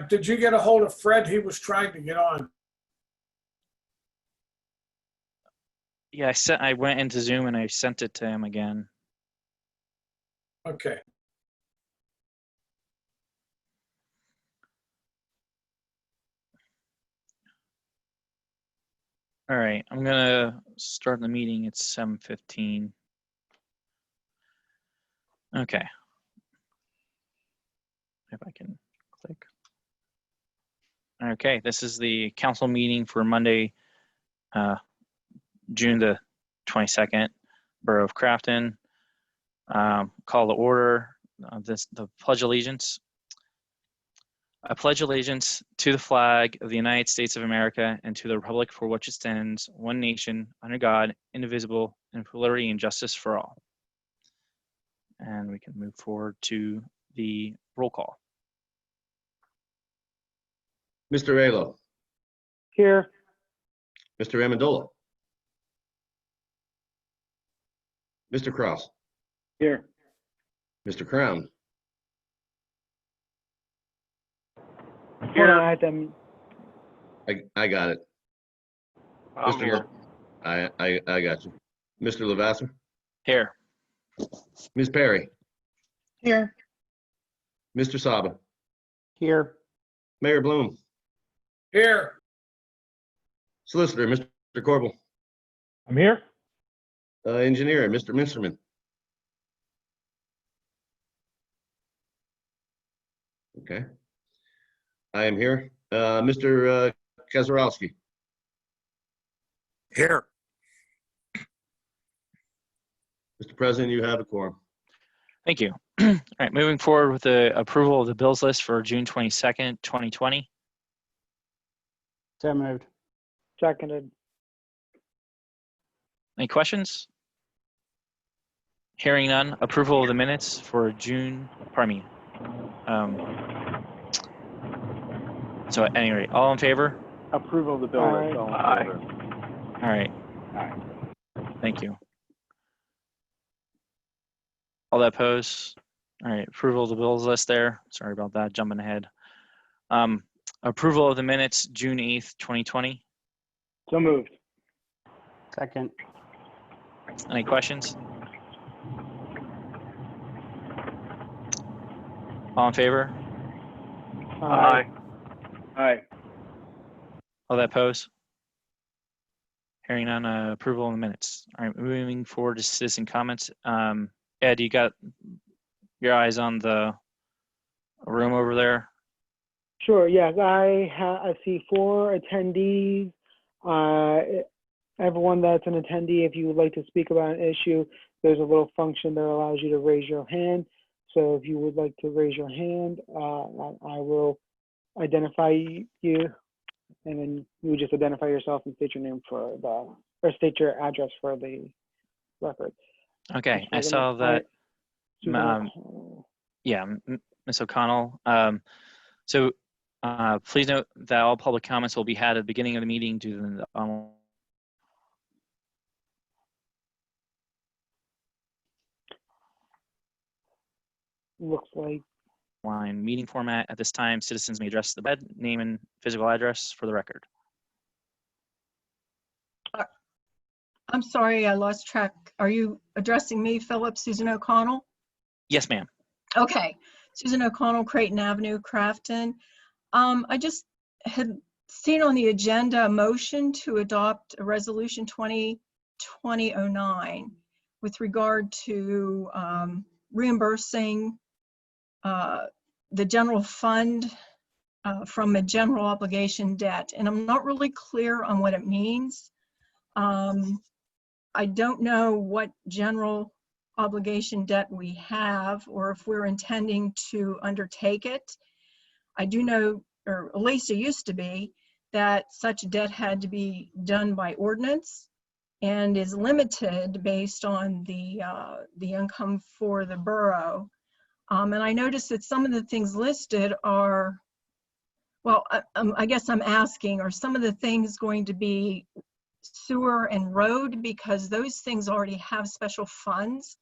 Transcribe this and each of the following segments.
Did you get a hold of Fred? He was trying to get on. Yeah, I went into Zoom and I sent it to him again. Okay. All right, I'm gonna start the meeting. It's 7:15. Okay. If I can click. Okay, this is the council meeting for Monday, June the 22nd, Borough of Crafton. Call to order the Pledge of Allegiance. I pledge allegiance to the flag of the United States of America and to the republic for which it stands, one nation, under God, indivisible, and with liberty and justice for all. And we can move forward to the roll call. Mr. Raylo. Here. Mr. Amendola. Mr. Cross. Here. Mr. Crown. Hold on, I have to. I got it. I'm here. I got you. Mr. Lavasser. Here. Ms. Perry. Here. Mr. Saba. Here. Mayor Bloom. Here. Solicitor, Mr. Corbel. I'm here. Engineer, Mr. Minsterman. Okay. I am here. Mr. Kazarowski. Here. Mr. President, you have a quorum. Thank you. All right, moving forward with the approval of the bills list for June 22nd, 2020. So moved. Seconded. Any questions? Hearing none. Approval of the minutes for June, pardon me. So at any rate, all in favor? Approval of the bill list. Aye. All right, Aye. thank you. All that opposed? All right, approval of the bills list there. Sorry about that, jumping ahead. Approval of the minutes, June 8th, 2020. So moved. Second. Any questions? All in favor? Aye. Aye. All that opposed? Hearing none, approval of the minutes. All right, moving forward to citizen comments. Ed, you got your eyes on the room over there? Sure, yes. I see 4 attendees. Everyone that's an attendee, if you would like to speak about an issue, there's a little function that allows you to raise your hand. So if you would like to raise your hand, I will identify you, and then you would just identify yourself and state your name for the, or state your address for the record. Okay, I saw that. Yeah, Ms. O'Connell. So please note that all public comments will be had at the beginning of the meeting due to the Looks like online meeting format. At this time, citizens may address the bed, name and physical address for the record. I'm sorry, I lost track. Are you addressing me, Philip, Susan O'Connell? Yes, ma'am. Okay, Susan O'Connell, Crayton Avenue, Crafton. I just had seen on the agenda a motion to adopt a resolution 2020-09 with regard to reimbursing the general fund from a general obligation debt. And I'm not really clear on what it means. I don't know what general obligation debt we have or if we're intending to undertake it. I do know, or at least it used to be, that such debt had to be done by ordinance and is limited based on the income for the borough. And I noticed that some of the things listed are, well, I guess I'm asking, are some of the things going to be sewer and road, because those things already have special funds?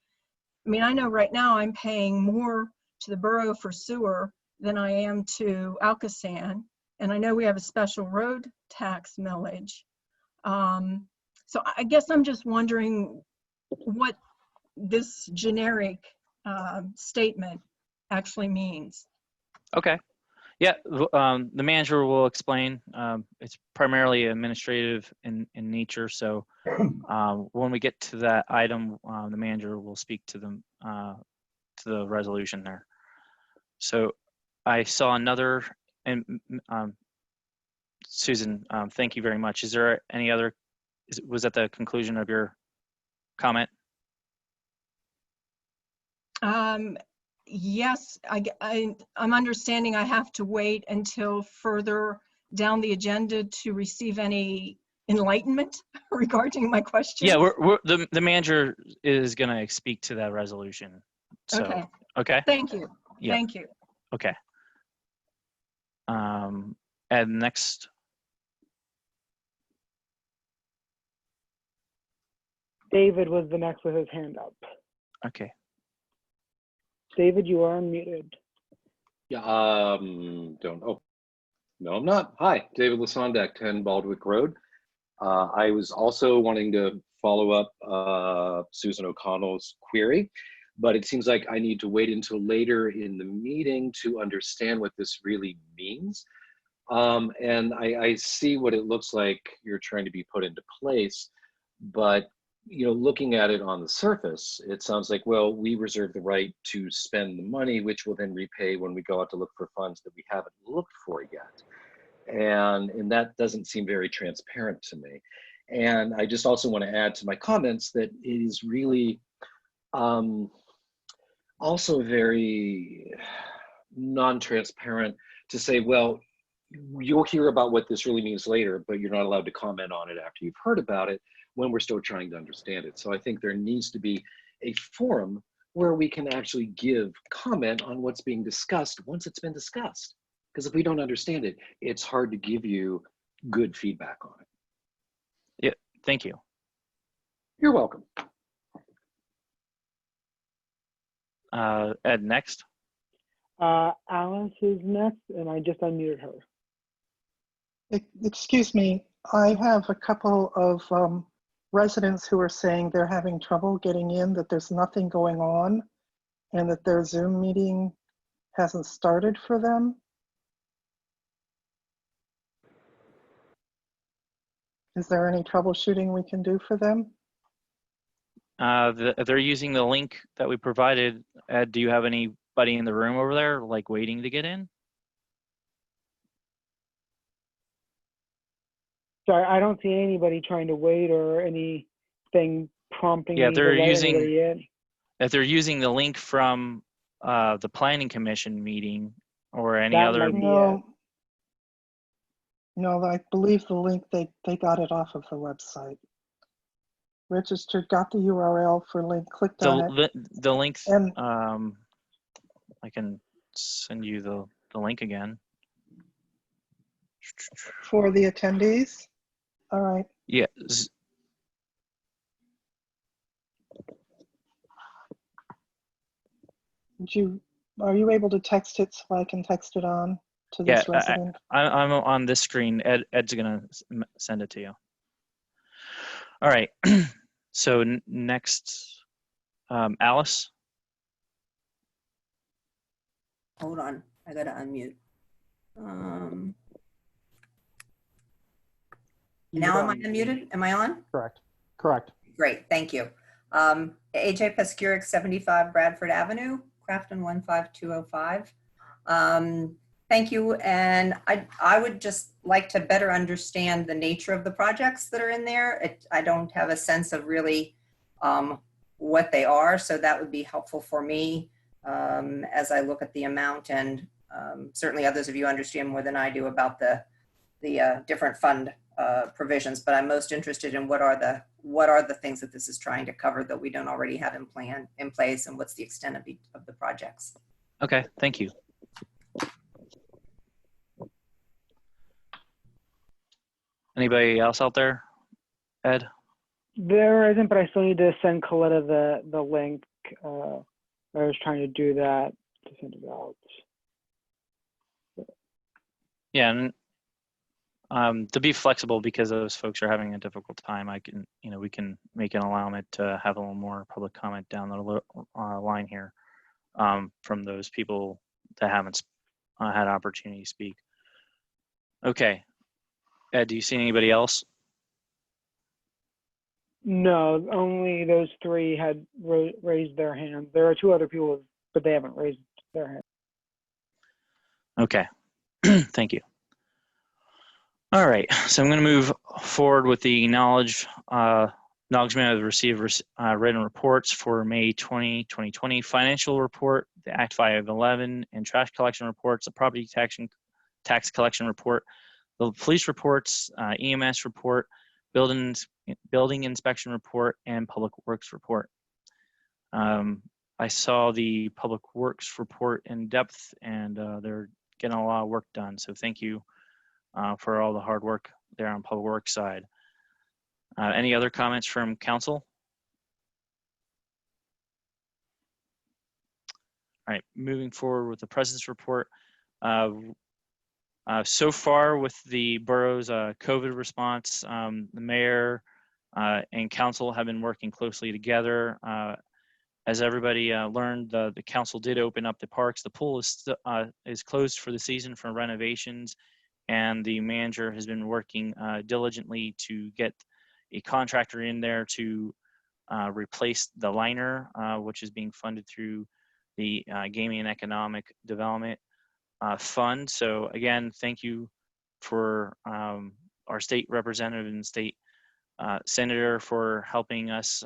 I mean, I know right now I'm paying more to the borough for sewer than I am to Alcoasand. And I know we have a special road tax millage. So I guess I'm just wondering what this generic statement actually means. Okay. Yeah, the manager will explain. It's primarily administrative in nature, so when we get to that item, the manager will speak to the resolution there. So I saw another, and Susan, thank you very much. Is there any other, was that the conclusion of your comment? Yes, I'm understanding I have to wait until further down the agenda to receive any enlightenment regarding my question. Yeah, the manager is going to speak to that resolution. So, Okay. Okay. Thank you. Yep. Thank you. Okay. And next, David was the next with his hand up. okay. David, you are unmuted. Yeah, oh, no, I'm not. Hi, David Lasondek, 10 Baldwick Road. I was also wanting to follow up Susan O'Connell's query, but it seems like I need to wait until later in the meeting to understand what this really means. And I see what it looks like you're trying to be put into place, but looking at it on the surface, it sounds like, well, we reserve the right to spend the money, which we'll then repay when we go out to look for funds that we haven't looked for yet. And that doesn't seem very transparent to me. And I just also want to add to my comments that it is really also very non-transparent to say, well, you'll hear about what this really means later, but you're not allowed to comment on it after you've heard about it when we're still trying to understand it. So I think there needs to be a forum where we can actually give comment on what's being discussed once it's been discussed. Because if we don't understand it, it's hard to give you good feedback on it. Yeah, thank you. You're welcome. Ed, next. Alice is next, and I just unmuted her. Excuse me, I have a couple of residents who are saying they're having trouble getting in, that there's nothing going on, and that their Zoom meeting hasn't started for them. Is there any troubleshooting we can do for them? They're using the link that we provided. Ed, do you have anybody in the room over there, like waiting to get in? Sorry, I don't see anybody trying to wait or anything prompting Yeah, me to they're let using, anybody in. if they're using the link from the Planning Commission meeting or any That other. might be No, no, I believe the link, they got it off of the website. Registered, got the URL for link, clicked on it. The link, And I can send you the link again. for the attendees? All right. Yeah. Are you able to text it so I can text it on to Yeah, this resident? I'm on this screen. Ed's gonna send it to you. All right. So next, Alice. Hold on, I gotta unmute. Now am I unmuted? Am I on? Correct. Correct. Great, thank you. AJ Pescuric, 75 Bradford Avenue, Crafton 15205. Thank you, and I would just like to better understand the nature of the projects that are in there. I don't have a sense of really what they are, so that would be helpful for me as I look at the amount, and certainly others of you understand more than I do about the different fund provisions, but I'm most interested in what are the things that this is trying to cover that we don't already have in place, and what's the extent of the projects. Okay, thank you. Anybody else out there? Ed? There isn't, but I still need to send Coletta the link. I was trying to do that to send it out. Yeah, and to be flexible because those folks are having a difficult time, we can make an allowance to have a little more public comment down the line here from those people that haven't had opportunity to speak. Okay, Ed, do you see anybody else? No, only those three had raised their hands. There are two other people, but they haven't raised their hand. Okay, thank you. All right, so I'm going to move forward with the acknowledgement of the received written reports for May 2020 financial report, the Act 511 and trash collection reports, the property tax collection report, the police reports, EMS report, building inspection report, and public works report. I saw the public works report in depth, and they're getting a lot of work done. So thank you for all the hard work there on public works side. Any other comments from council? All right, moving forward with the president's report. So far with the borough's COVID response, the mayor and council have been working closely together. As everybody learned, the council did open up the parks. The pool is closed for the season for renovations, and the manager has been working diligently to get a contractor in there to replace the liner, which is being funded through the Gaming and Economic Development Fund. So again, thank you for our state representative and state senator for helping us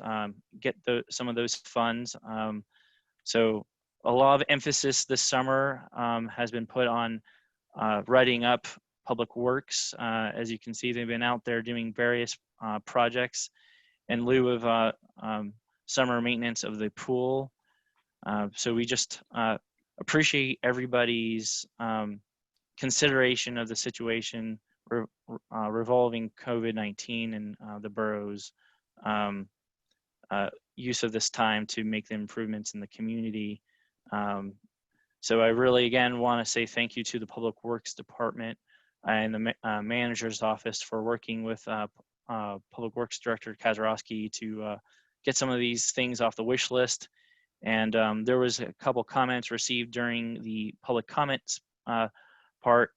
get some of those funds. So a lot of emphasis this summer has been put on writing up public works. As you can see, they've been out there doing various projects in lieu of summer maintenance of the pool. So we just appreciate everybody's consideration of the situation revolving COVID-19 and the borough's use of this time to make the improvements in the community. So I really, again, want to say thank you to the Public Works Department and the manager's office for working with Public Works Director Kazarowski to get some of these things off the wish list. And there was a couple comments received during the public comments part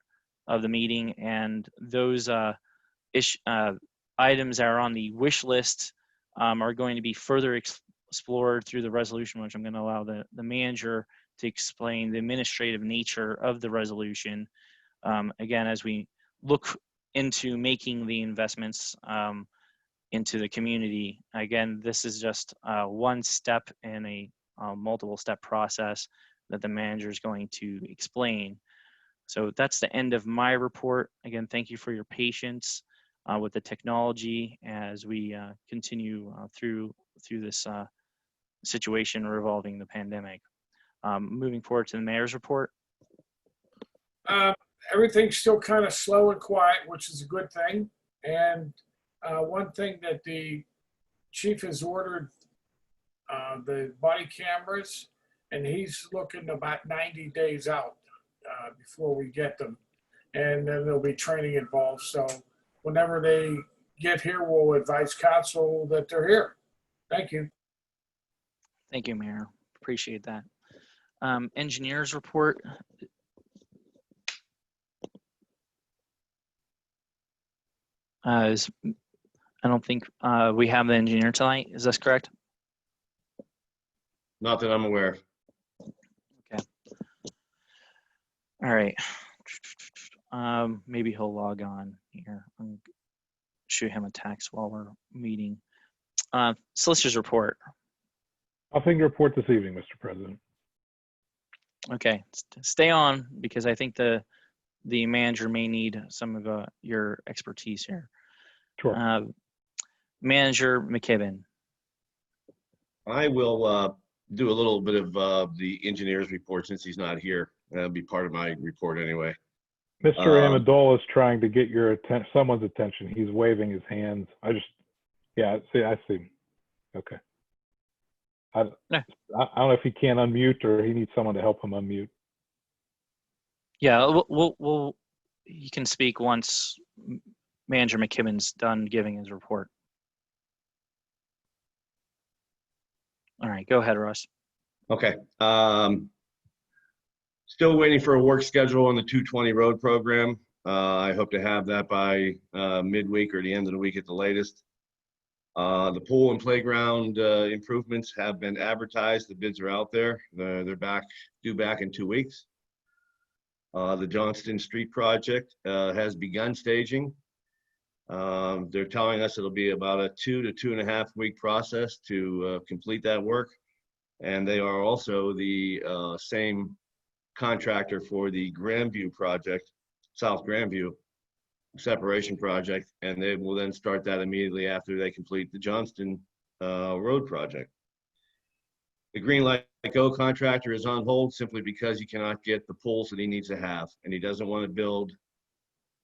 of the meeting, and those items that are on the wish list are going to be further explored through the resolution, which I'm going to allow the manager to explain the administrative nature of the resolution. Again, as we look into making the investments into the community, again, this is just one step in a multiple step process that the manager is going to explain. So that's the end of my report. Again, thank you for your patience with the technology as we continue through this situation revolving the pandemic. Moving forward to the mayor's report. Everything's still kind of slow and quiet, which is a good thing. And one thing that the chief has ordered, the body cameras, and he's looking about 90 days out before we get them. And then there'll be training involved. So whenever they get here, we'll advise council that they're here. Thank you. Thank you, Mayor. Appreciate that. Engineers report. I don't think we have the engineer tonight. Is this correct? Not that I'm aware of. Okay. All right. Maybe he'll log on here. I'll shoot him a text while we're meeting. Solicitors report. Nothing to report this evening, Mr. President. Okay, stay on because I think the manager may need some of your expertise here. Sure. Manager McKibben. I will do a little bit of the engineer's report since he's not here. That'll be part of my report anyway. Mr. Amendola is trying to get your someone's attention. He's waving his hands. I see him. Okay. I don't know if he can't unmute or he needs someone to help him unmute. Yeah, we'll you can speak once Manager McKibben's done giving his report. All right, go ahead, Russ. Okay. Still waiting for a work schedule on the 220 road program. I hope to have that by midweek or the end of the week at the latest. The pool and playground improvements have been advertised. The bids are out there. They're due back in 2 weeks. The Johnston Street project has begun staging. They're telling us it'll be about a 2 to 2.5 week process to complete that work. And they are also the same contractor for the Grandview project, South Grandview separation project, and they will then start that immediately after they complete the Johnston road project. The Green Light Go contractor is on hold simply because he cannot get the poles that he needs to have, and he doesn't want to build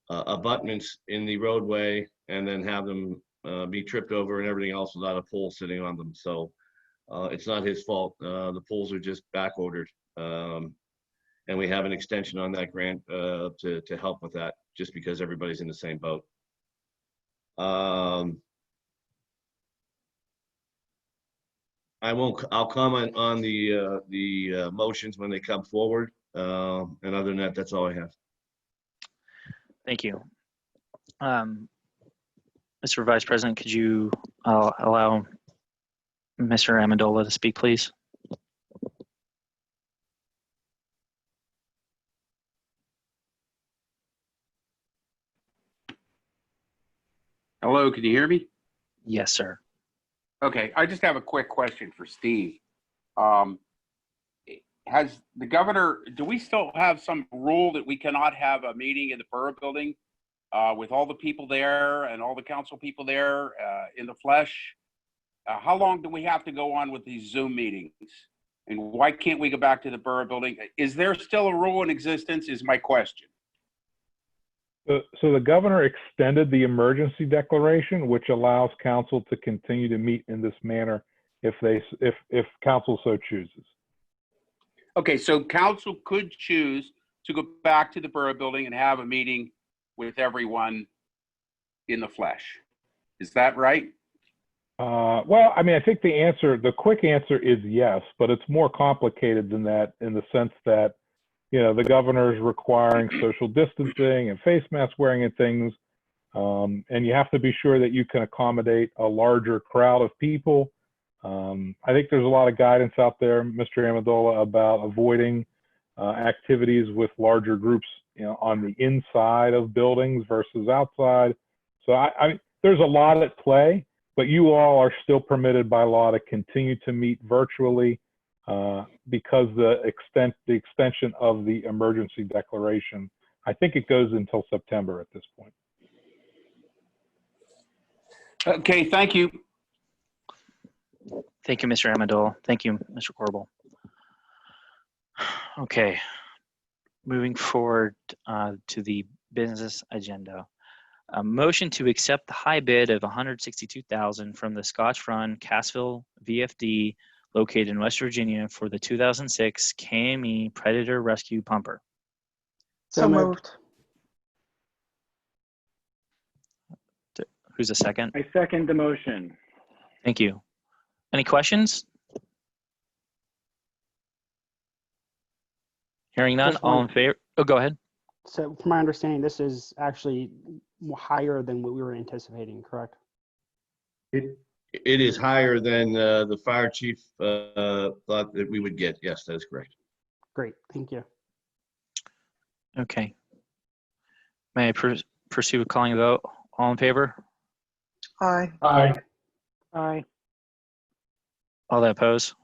abutments in the roadway and then have them be tripped over and everything else without a pole sitting on them. So it's not his fault. The poles are just back ordered. And we have an extension on that grant to help with that, just because everybody's in the same boat. I'll comment on the motions when they come forward. And other than that, that's all I have. Thank you. Mr. Vice President, could you allow Mr. Amendola to speak, please? Hello, can you hear me? Yes, sir. Okay, I just have a quick question for Steve. Has the governor, do we still have some rule that we cannot have a meeting in the Borough building with all the people there and all the council people there in the flesh? How long do we have to go on with these Zoom meetings? And why can't we go back to the Borough building? Is there still a rule in existence is my question. So the governor extended the emergency declaration, which allows council to continue to meet in this manner if council so chooses. Okay, so council could choose to go back to the Borough building and have a meeting with everyone in the flesh. Is that right? Well, I mean, I think the quick answer is yes, but it's more complicated than that in the sense that, you know, the governor is requiring social distancing and face mask wearing and things. And you have to be sure that you can accommodate a larger crowd of people. I think there's a lot of guidance out there, Mr. Amendola, about avoiding activities with larger groups, you know, on the inside of buildings versus outside. So there's a lot at play, but you all are still permitted by law to continue to meet virtually because the extension of the emergency declaration, I think it goes until September at this point. Okay, thank you. Thank you, Mr. Amendola. Thank you, Mr. Corbel. Okay, moving forward to the business agenda. A motion to accept the high bid of $162,000 from the Scotch Run Cassville VFD located in West Virginia for the 2006 KME Predator Rescue Pumper. So moved. Who's a second? I second the motion. Thank you. Any questions? Hearing none, Just all one. in favor? Oh, go ahead. So from my understanding, this is actually higher than what we were anticipating, correct? It is higher than the fire chief thought that we would get. Yes, that is correct. Great, thank you. Okay. May I proceed with calling a vote? All in favor? Aye. Aye. Aye. All that oppose?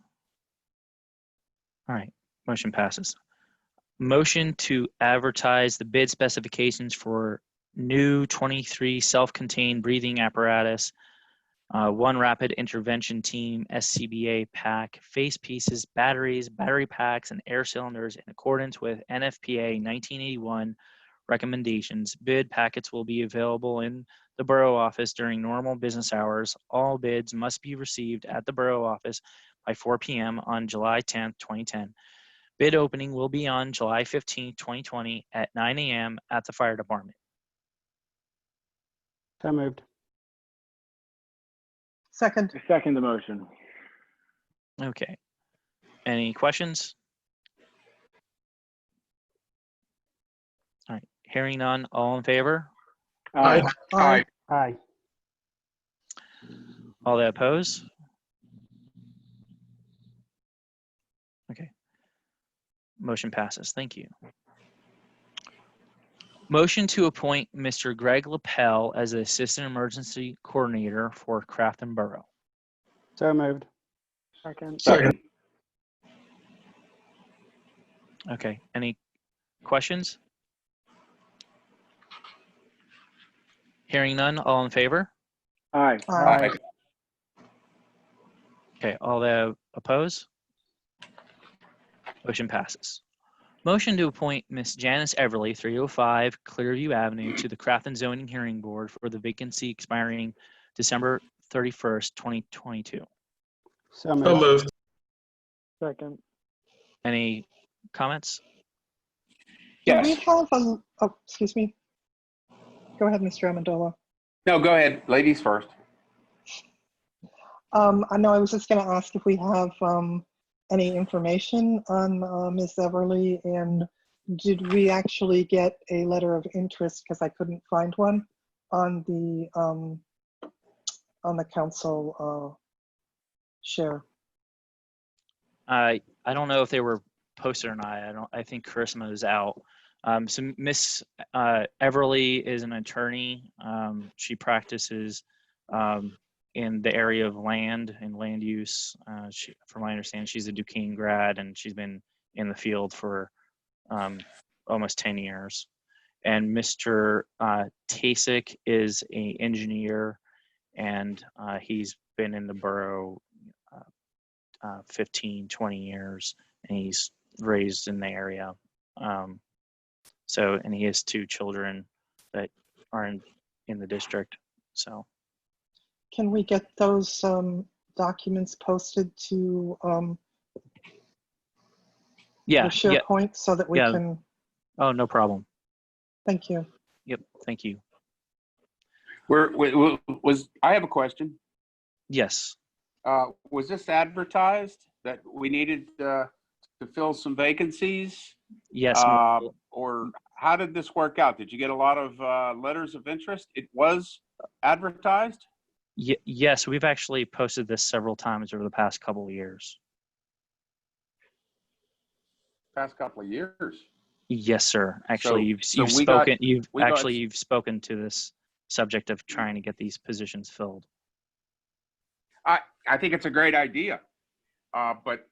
All right, motion passes. Motion to advertise the bid specifications for new 23 self-contained breathing apparatus, one rapid intervention team, SCBA pack, face pieces, batteries, battery packs, and air cylinders in accordance with NFPA 1981 recommendations. Bid packets will be available in the Borough office during normal business hours. All bids must be received at the Borough office by 4 p.m. on July 10th, 2010. Bid opening will be on July 15, 2020 at 9 a.m. at the fire department. So moved. Second. Second the motion. Okay. Any questions? All right. Hearing none, all in favor? Aye. Aye. Aye. All that oppose? Okay. Motion passes. Thank you. Motion to appoint Mr. Greg Lapel as the Assistant Emergency Coordinator for Crafton Borough. So moved. Second. Second. Okay. Any questions? Hearing none, all in favor? Aye. Aye. Okay. All that oppose? Motion passes. Motion to appoint Ms. Janice Everly, 305 Clearview Avenue, to the Crafton Zoning Hearing Board for the vacancy expiring December 31st, 2022. So moved. Second. Any comments? Do we Yes. have a, oh, excuse me. Go ahead, Mr. Amendola. No, go ahead. Ladies first. I know I was just going to ask if we have any information on Ms. Everly, and did we actually get a letter of interest, because I couldn't find one on the council share. I don't know if they were posted or not. I think Charisma is out. So Miss Everly is an attorney. She practices in the area of land and land use. From my understanding, she's a Duquesne grad, and she's been in the field for almost 10 years. And Mr. Tasik is an engineer, and he's been in the borough 15, 20 years, and he's raised in the area. And he has 2 children that are in the district. So Can we get those documents posted to the yeah. SharePoint so that we Yeah. can, Oh, no problem. thank you. Yep. Thank you. I have a question. Yes. Was this advertised that we needed to fill some vacancies? Yes. Or how did this work out? Did you get a lot of letters of interest? It was advertised? Yes. We've actually posted this several times over the past couple of years. Past couple of years. Yes, sir. Actually, So you've we got- spoken. we got- You've spoken to this subject of trying to get these positions filled. I think it's a great idea. But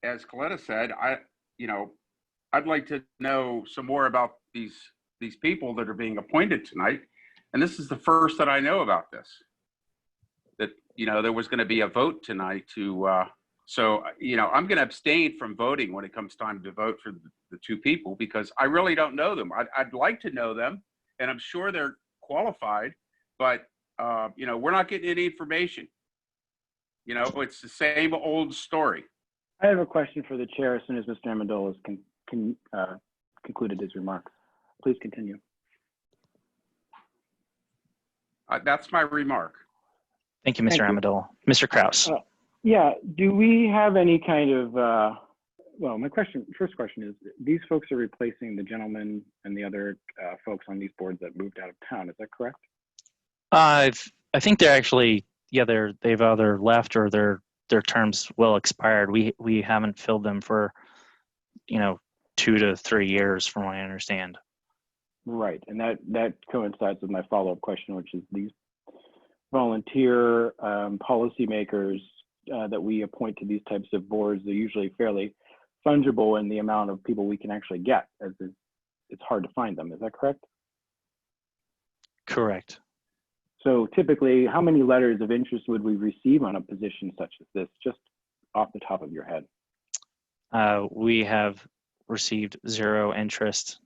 as Coletta said, I'd like to know some more about these people that are being appointed tonight. And this is the first that I know about this. That, there was going to be a vote tonight to, so, I'm going to abstain from voting when it comes time to vote for the 2 people, because I really don't know them. I'd like to know them, and I'm sure they're qualified, but, we're not getting any information. It's the same old story. I have a question for the chair as soon as Mr. Amendola has concluded his remarks. Please continue. That's my remark. Thank you, Mr. Thank you. Amendola. Mr. Kraus. Yeah, do we have any kind of, well, my first question is, these folks are replacing the gentleman and the other folks on these boards that moved out of town, is that correct? I think they're actually, they've either left or their terms well expired. We haven't filled them for, 2 to 3 years, from what I understand. Right, and that coincides with my follow-up question, which is these volunteer policymakers that we appoint to these types of boards, they're usually fairly fungible in the amount of people we can actually get, as it's hard to find them. Is that correct? Correct. So typically, how many letters of interest would we receive on a position such as this, just off the top of your head? We have received 0 interest.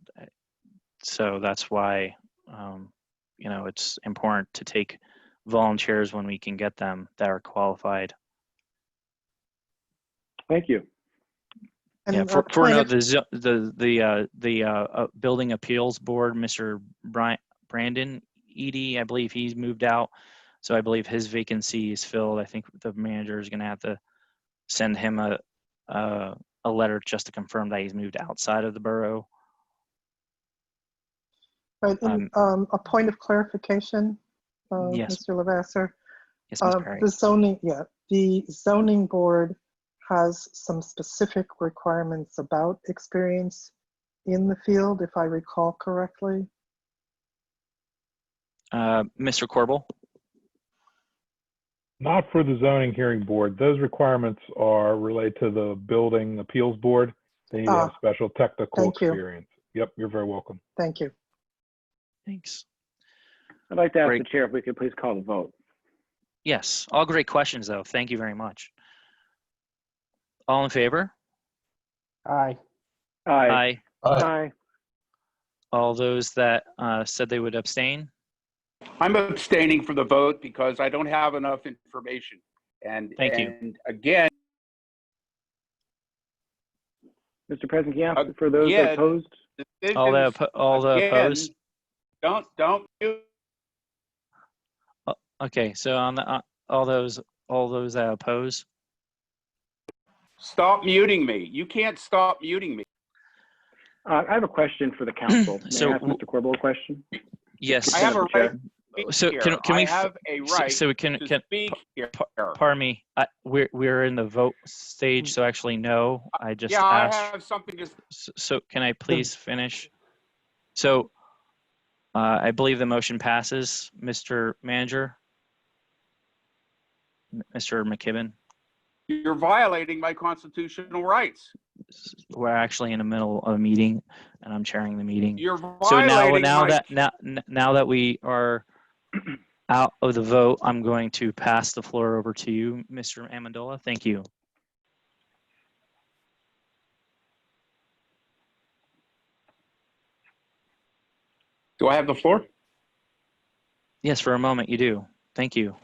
So that's why, it's important to take volunteers when we can get them that are qualified. Thank you. Yeah, And for point no, of, the building appeals board, Mr. Brandon Edie, I believe he's moved out. So I believe his vacancy is filled. I think the manager is going to have to send him a letter just to confirm that he's moved outside of the borough. right, and, a point of clarification, Yes. Mr. Lavasser. Yes, Ms. Perry. The zoning board has some specific requirements about experience in the field, if I recall correctly. Mr. Corbel? Not for the zoning hearing board. Those requirements are related to the building appeals board. They need to have special technical thank you. experience. Yep, you're very welcome. Thank you. Thanks. I'd like to ask Great. the chair if we could please call the vote. Yes, all great questions though. Thank you very much. All in favor? Aye. Aye. Aye. Aye. All those that said they would abstain? I'm abstaining from the vote because I don't have enough information. And Thank you. and again, Mr. President, can you ask for those opposed? All the again, opposed? Don't mute. Okay, so on the all those that oppose? Stop muting me. You can't stop muting me. I have a question for the council. May So I ask Mr. Corbel a question? Yes. I have a right. So here. can we? I have a right so we can to speak here. Pardon me. We're in the vote stage, so actually no. I just Yeah, asked. I have something to. So can I please finish? So I believe the motion passes, Mr. Manager, Mr. McKibben. You're violating my constitutional rights. We're actually in the middle of a meeting, and I'm chairing the meeting. You're So violating now that we are out of the vote, I'm going to pass the floor over to you, Mr. Amendola. Thank you. Do I have the floor? Yes, for a moment you do. Thank you.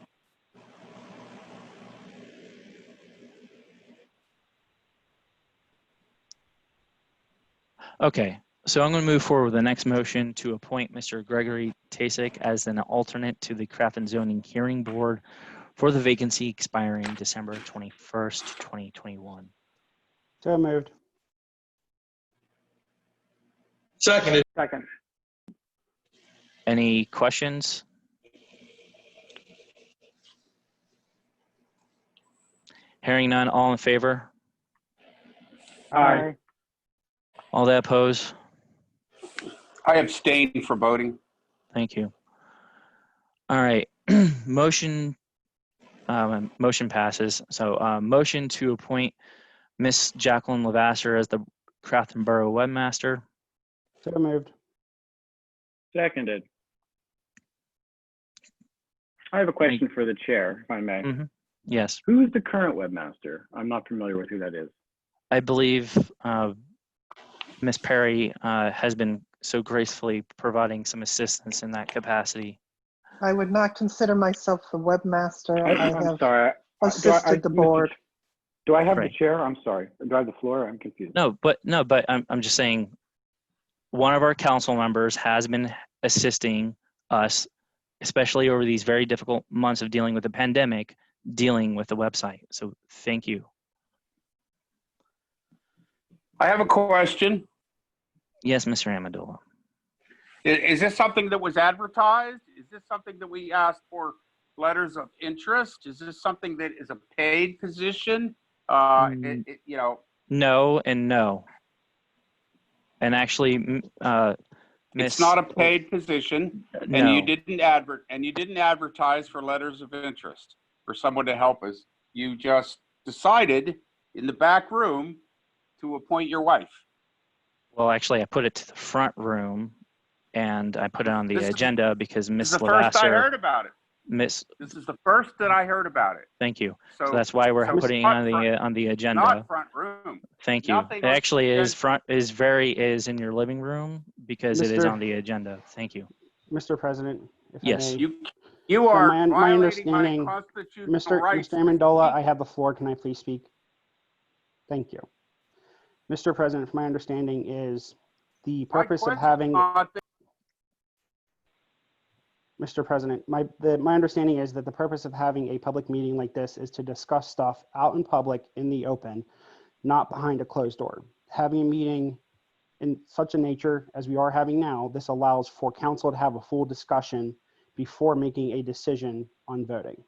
Okay, so I'm going to move forward with the next motion to appoint Mr. Gregory Tasek as an alternate to the Crafton Zoning Hearing Board for the vacancy expiring December 21st, 2021. So moved. Seconded. Second. Any questions? Hearing none, all in favor? Aye. All that oppose? I abstain from voting. Thank you. All right, motion passes. So motion to appoint Miss Jacqueline Lavasser as the Crafton Borough Webmaster. So moved. Seconded. I have a question for the chair, if I may. Yes. Who is the current webmaster? I'm not familiar with who that is. I believe Miss Perry has been so gracefully providing some assistance in that capacity. I would not consider myself the webmaster. I'm sorry. Assisted the board. Do I have the chair? I'm sorry. Do I have the floor? I'm confused. No, but I'm just saying one of our council members has been assisting us, especially over these very difficult months of dealing with the pandemic, dealing with the website. So thank you. I have a question. Yes, Mr. Amendola. Is this something that was advertised? Is this something that we asked for letters of interest? Is this something that is a paid position? You know. No and no. And actually, it's not a paid position, no. and you didn't advertise for letters of interest for someone to help us. You just decided in the back room to appoint your wife. Well, actually, I put it to the front room, and I put it on the agenda because Miss Lavasser. This is the first I heard about it. This is the first that I heard about it. Thank you. So that's why we're putting it on the agenda. Not front room. Thank you. It actually is is in your living room because it is on the agenda. Thank you. Mr. President, if yes. I may. You are my understanding, my constitutional rights. Mr. Amendola, I have the floor. Can I please speak? Thank you. Mr. President, my understanding is the My purpose of question's having, not that- Mr. President, my understanding is that the purpose of having a public meeting like this is to discuss stuff out in public in the open, not behind a closed door. Having a meeting in such a nature as we are having now, this allows for council to have a full discussion before making a decision on voting.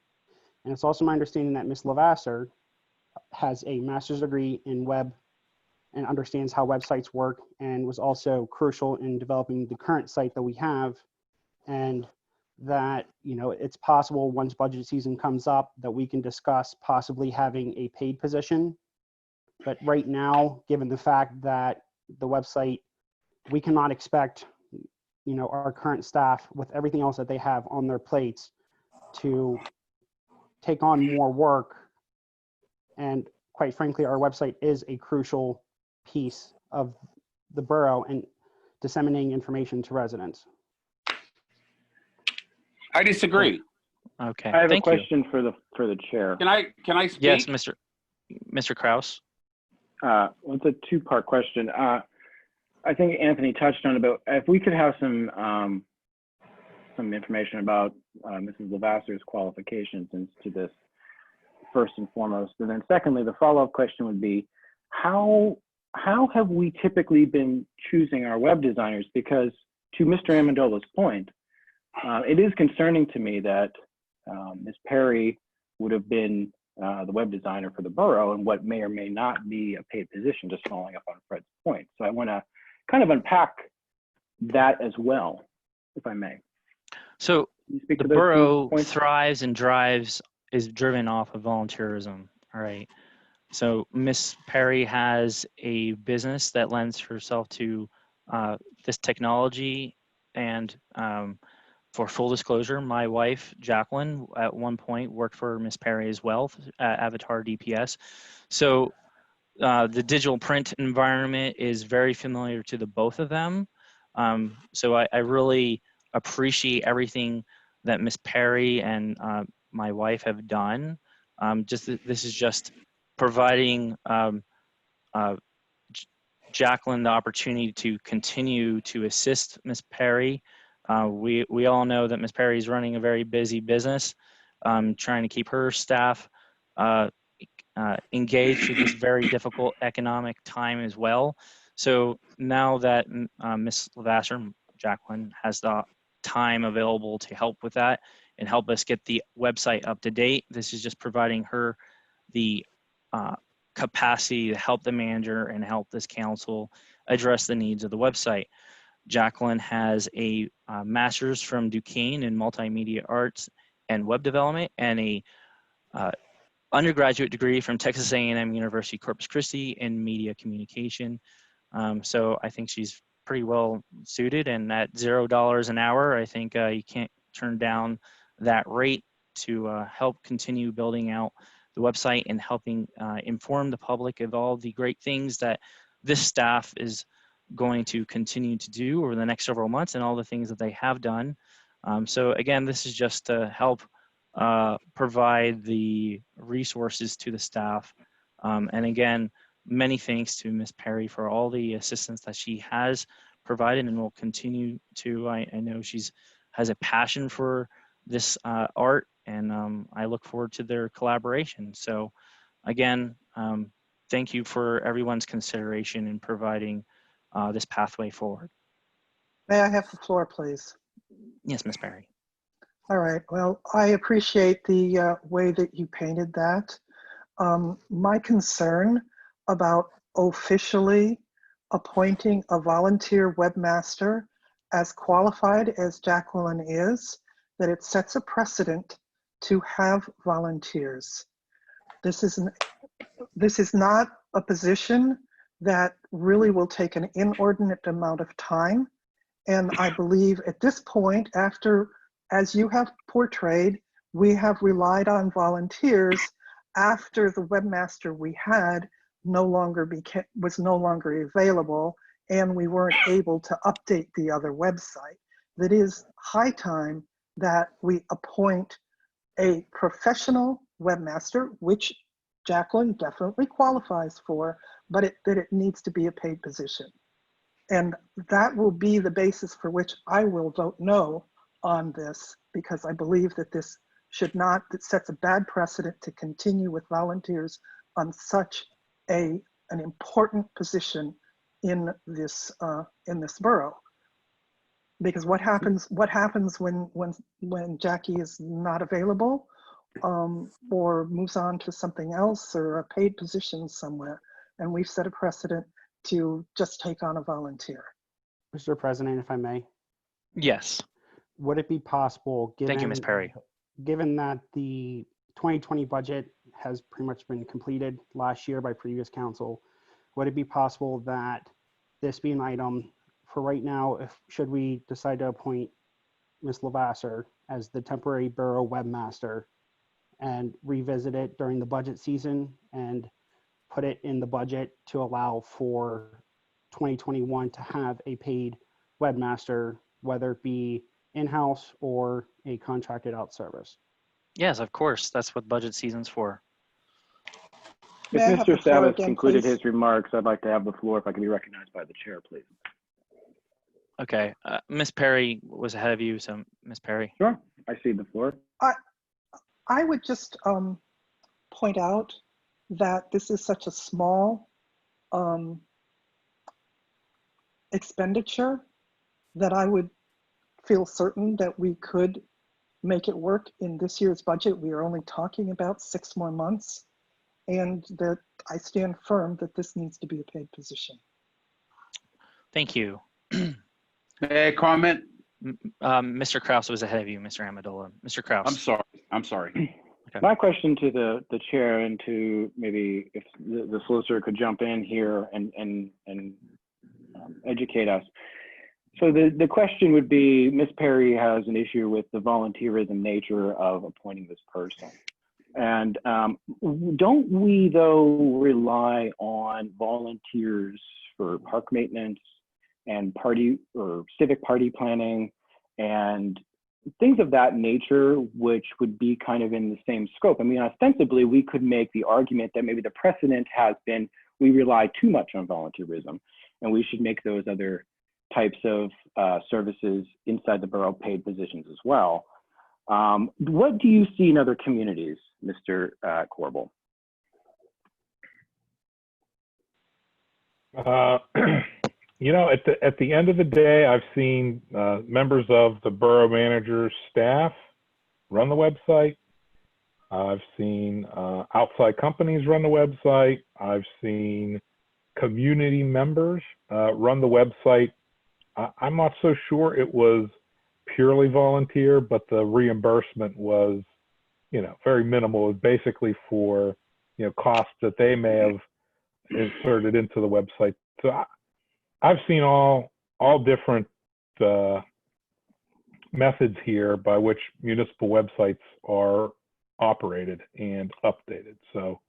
And it's also my understanding that Ms. Lavasser has a master's degree in web and understands how websites work, and was also crucial in developing the current site that we have. And that, you know, it's possible once budget season comes up that we can discuss possibly having a paid position. But right now, given the fact that the website, we cannot expect, you know, our current staff with everything else that they have on their plates to take on more work. And quite frankly, our website is a crucial piece of the borough and disseminating information to residents. I disagree. Okay, I have a thank you. question for the chair. Can I speak? Yes, Mr. Kraus. Well, it's a two-part question. I think Anthony touched on about if we could have some information about Mrs. Lavasser's qualifications into this first and foremost, and then secondly, the follow-up question would be how have we typically been choosing our web designers? Because to Mr. Amendola's point, it is concerning to me that Ms. Perry would have been the web designer for the borough and what may or may not be a paid position, just following up on Fred's point. So I want to kind of unpack that as well, if I may. So The borough thrives and is driven off of volunteerism. All right. So Miss Perry has a business that lends herself to this technology, and for full disclosure, my wife, Jacqueline, at one point worked for Miss Perry as well, at Avatar DPS. So the digital print environment is very familiar to the both of them. So I really appreciate everything that Miss Perry and my wife have done. This is just providing Jacqueline the opportunity to continue to assist Miss Perry. We all know that Miss Perry is running a very busy business, trying to keep her staff engaged with this very difficult economic time as well. So now that Ms. Lavasser, Jacqueline, has the time available to help with that and help us get the website up to date, this is just providing her the capacity to help the manager and help this council address the needs of the website. Jacqueline has a master's from Duquesne in multimedia arts and web development, and a undergraduate degree from Texas A&M University Corpus Christi in media communication. So I think she's pretty well suited, and at $0 an hour, I think you can't turn down that rate to help continue building out the website and helping inform the public of all the great things that this staff is going to continue to do over the next several months, and all the things that they have done. So again, this is just to help provide the resources to the staff. And again, many thanks to Ms. Perry for all the assistance that she has provided and will continue to. I know has a passion for this art, and I look forward to their collaboration. So again, thank you for everyone's consideration in providing this pathway forward. May I have the floor, please? Yes, Ms. Perry. All right. Well, I appreciate the way that you painted that. My concern about officially appointing a volunteer webmaster as qualified as Jacqueline is, that it sets a precedent to have volunteers. This is not a position that really will take an inordinate amount of time. And I believe at this point, after, as you have portrayed, we have relied on volunteers after the webmaster we had was no longer available, and we weren't able to update the other website. That is high time that we appoint a professional webmaster, which Jacqueline definitely qualifies for, but that it needs to be a paid position. And that will be the basis for which I will vote no on this, because I believe that this should not, that sets a bad precedent to continue with volunteers on such an important position in this borough. Because what happens when Jackie is not available, or moves on to something else or a paid position somewhere, and we've set a precedent to just take on a volunteer. Mr. President, if I may, Yes. would it be possible, Thank you, Ms. Perry. given that the 2020 budget has pretty much been completed last year by previous council, would it be possible that this be an item for right now, should we decide to appoint Ms. Lavasser as the temporary borough webmaster, and revisit it during the budget season and put it in the budget to allow for 2021 to have a paid webmaster, whether it be in-house or a contracted out service? Yes, of course. That's what budget season's for. If May I have the Mr. floor Savas again, concluded please? his remarks, I'd like to have the floor if I could be recognized by the chair, please. Okay. Ms. Perry was ahead of you, so Ms. Perry. Sure, I cede the floor. I would just point out that this is such a small expenditure that I would feel certain that we could make it work in this year's budget. We are only talking about 6 more months, and that I stand firm that this needs to be a paid position. Thank you. May I comment? Mr. Kraus was ahead of you, Mr. Amendola. Mr. Kraus. I'm sorry. Okay. My question to the chair, and to maybe if the solicitor could jump in here and educate us. So the question would be, Ms. Perry has an issue with the volunteerism nature of appointing this person. And don't we, though, rely on volunteers for park maintenance and party or civic party planning and things of that nature, which would be kind of in the same scope? I mean, ostensibly, we could make the argument that maybe the precedent has been we rely too much on volunteerism, and we should make those other types of services inside the borough paid positions as well. What do you see in other communities, Mr. Corbel? You know, at the end of the day, I've seen members of the borough manager's staff run the website. I've seen outside companies run the website. I've seen community members run the website. I'm not so sure it was purely volunteer, but the reimbursement was, you know, very minimal. It was basically for, you know, costs that they may have inserted into the website. So I've seen all different methods here by which municipal websites are operated and updated. So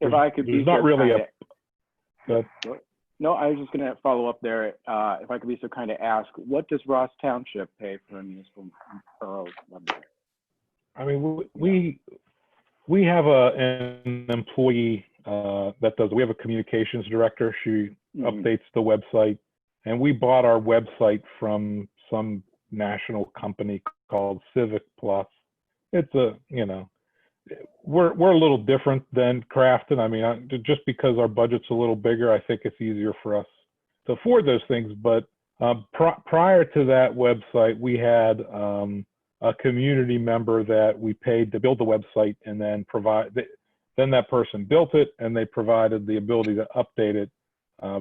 if I could be not really No, I was just going to follow up there. If I could be so kind to ask, what does Ross Township pay for a municipal borough website? I mean, we have an employee that does. We have a communications director. She updates the website, and we bought our website from some national company called Civic Plus. It's a, you know, we're a little different than Crafton. I mean, just because our budget's a little bigger, I think it's easier for us to afford those things. But prior to that website, we had a community member that we paid to build the website, and then then that person built it, and they provided the ability to update it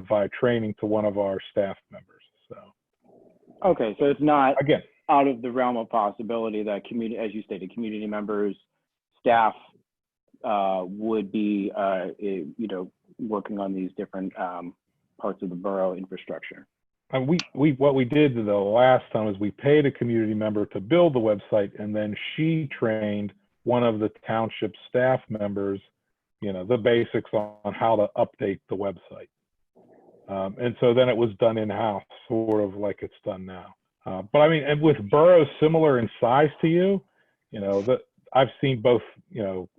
via training to one of our staff members. So, okay, so it's not again out of the realm of possibility that community, as you stated, community members, staff would be, you know, working on these different parts of the borough infrastructure. And what we did the last time is we paid a community member to build the website, and then she trained one of the township staff members, you know, the basics on how to update the website. And so then it was done in-house, sort of like it's done now. But I mean, and with boroughs similar in size to you, you know, I've seen both, you know,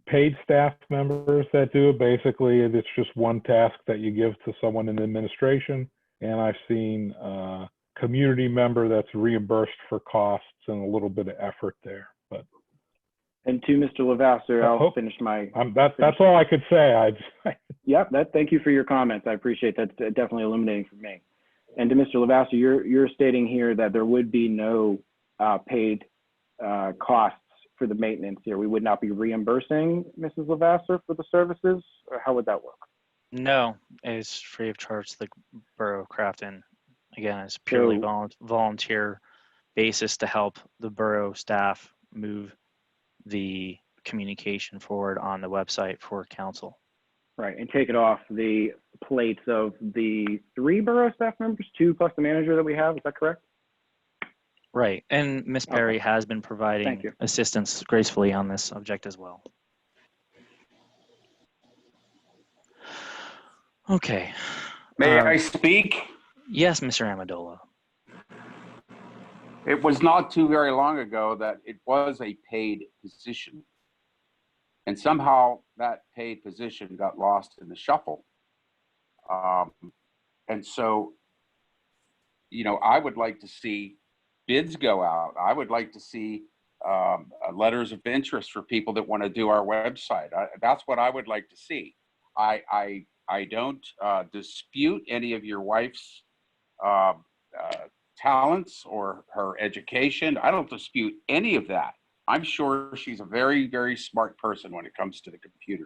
paid staff members that do it. Basically, it's just one task that you give to someone in administration. And I've seen a community member that's reimbursed for costs and a little bit of effort there. But And to Mr. Lavasser, I'll finish my. That's all I could say. Yep. Thank you for your comments. I appreciate that. That's definitely illuminating for me. And to Mr. Lavasser, you're stating here that there would be no paid costs for the maintenance here. We would not be reimbursing Mrs. Lavasser for the services, or how would that work? No, it's free of charge to the Borough of Crafton. Again, it's purely volunteer basis to help the borough staff move the communication forward on the website for council. Right, and take it off the plates of the 3 borough staff members, 2 plus the manager that we have. Is that correct? Right, and Ms. Perry has been providing assistance gracefully on this subject as well. Okay. May I speak? Yes, Mr. Amendola. It was not too very long ago that it was a paid position. And somehow that paid position got lost in the shuffle. And so, you know, I would like to see bids go out. I would like to see letters of interest for people that want to do our website. That's what I would like to see. I don't dispute any of your wife's talents or her education. I don't dispute any of that. I'm sure she's a very, very smart person when it comes to the computer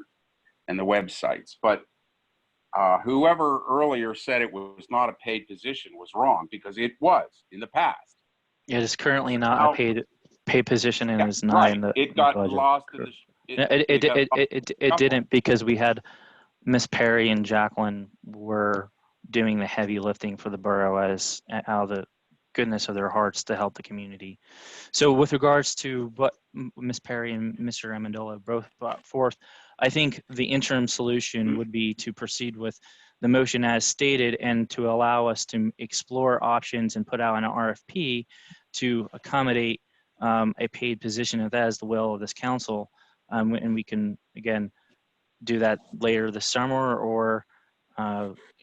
and the websites. But whoever earlier said it was not a paid position was wrong, because it was in the past. It is currently not a paid position, and is not in the It got budget. lost in the. It didn't, because we had Miss Perry and Jacqueline were doing the heavy lifting for the borough as out of the goodness of their hearts to help the community. So with regards to what Miss Perry and Mr. Amendola both brought forth, I think the interim solution would be to proceed with the motion as stated and to allow us to explore options and put out an RFP to accommodate a paid position, if that is the will of this council. And we can, again, do that later this summer or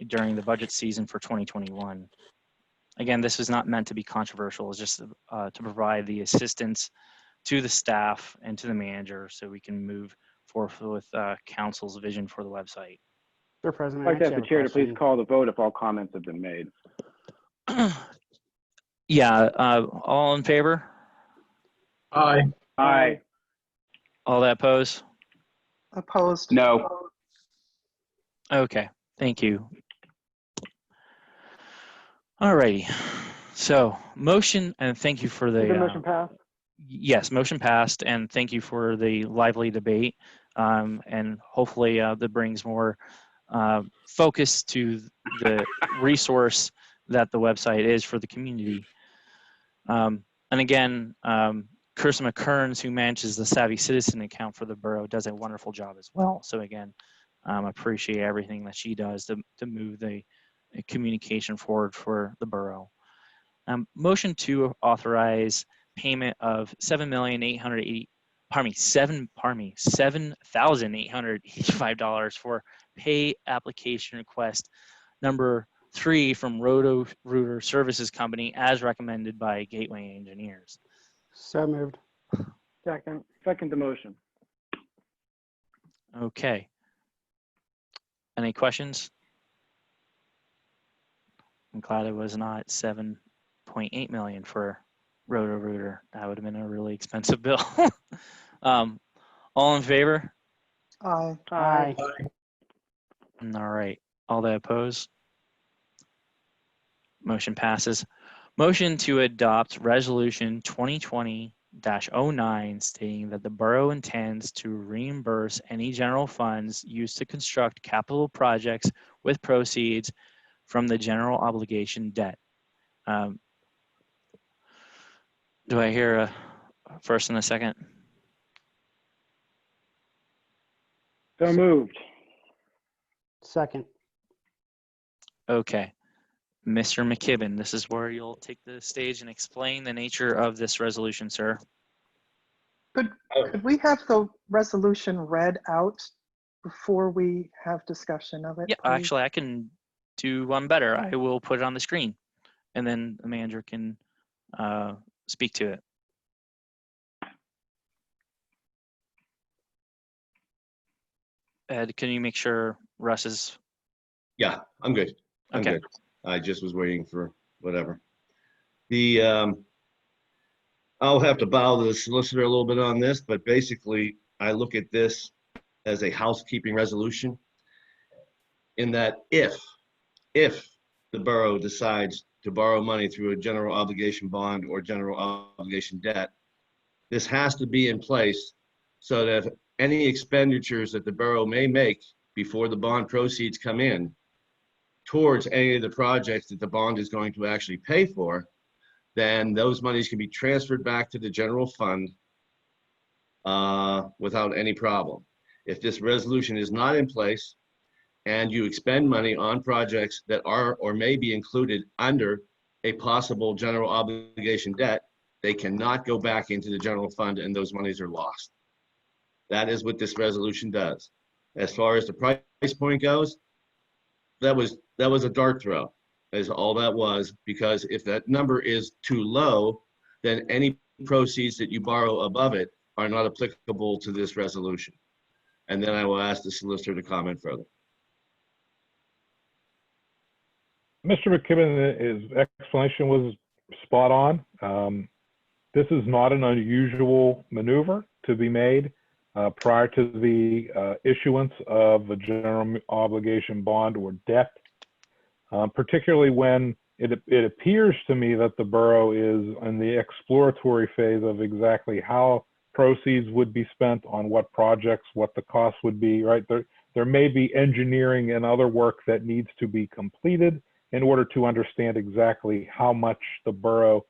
during the budget season for 2021. Again, this is not meant to be controversial. It's just to provide the assistance to the staff and to the manager so we can move forward with council's vision for the website. Mr. President, I'd like to ask the chair to please call the vote if all comments have been made. Yeah, all in favor? Aye. Aye. All that oppose? Opposed? No. Okay, thank you. All righty. So motion, and thank you for the motion passed? Yes, motion passed, and thank you for the lively debate. And hopefully that brings more focus to the resource that the website is for the community. And again, Kirsten McKearns, who manages the Savvy Citizen account for the borough, does a wonderful job as well. So again, appreciate everything that she does to move the communication forward for the borough. Motion to authorize payment of $7,885 for pay application request number 3 from Roto-Rooter Services Company as recommended by Gateway Engineers. So moved. Second the motion. Okay. Any questions? I'm glad it was not 7.8 million for Roto-Rooter. That would have been a really expensive bill. All in favor? Aye. Aye. All right. All that oppose? Motion passes. Motion to adopt Resolution 2020-09 stating that the borough intends to reimburse any general funds used to construct capital projects with proceeds from the general obligation debt. Do I hear a first and a second? So moved. Second. Okay. Mr. McKibben, this is where you'll take the stage and explain the nature of this resolution, sir. Could we have the resolution read out before we have discussion of it, Yeah, please? actually, I can do one better. I will put it on the screen, and then the manager can speak to it. Ed, can you make sure Russ is? Yeah, I'm good. I'm Okay. good. I just was waiting for whatever. The, I'll have to bow to the solicitor a little bit on this, but basically I look at this as a housekeeping resolution in that if the borough decides to borrow money through a general obligation bond or general obligation debt, this has to be in place so that any expenditures that the borough may make before the bond proceeds come in towards any of the projects that the bond is going to actually pay for, then those monies can be transferred back to the general fund without any problem. If this resolution is not in place and you expend money on projects that are or may be included under a possible general obligation debt, they cannot go back into the general fund and those monies are lost. That is what this resolution does. As far as the price point goes, that was a dart throw, is all that was, because if that number is too low, then any proceeds that you borrow above it are not applicable to this resolution. And then I will ask the solicitor to comment further. Mr. McKibben, his explanation was spot on. This is not an unusual maneuver to be made prior to the issuance of a general obligation bond or debt, particularly when it appears to me that the borough is in the exploratory phase of exactly how proceeds would be spent on what projects, what the cost would be, right? There may be engineering and other work that needs to be completed in order to understand exactly how much the borough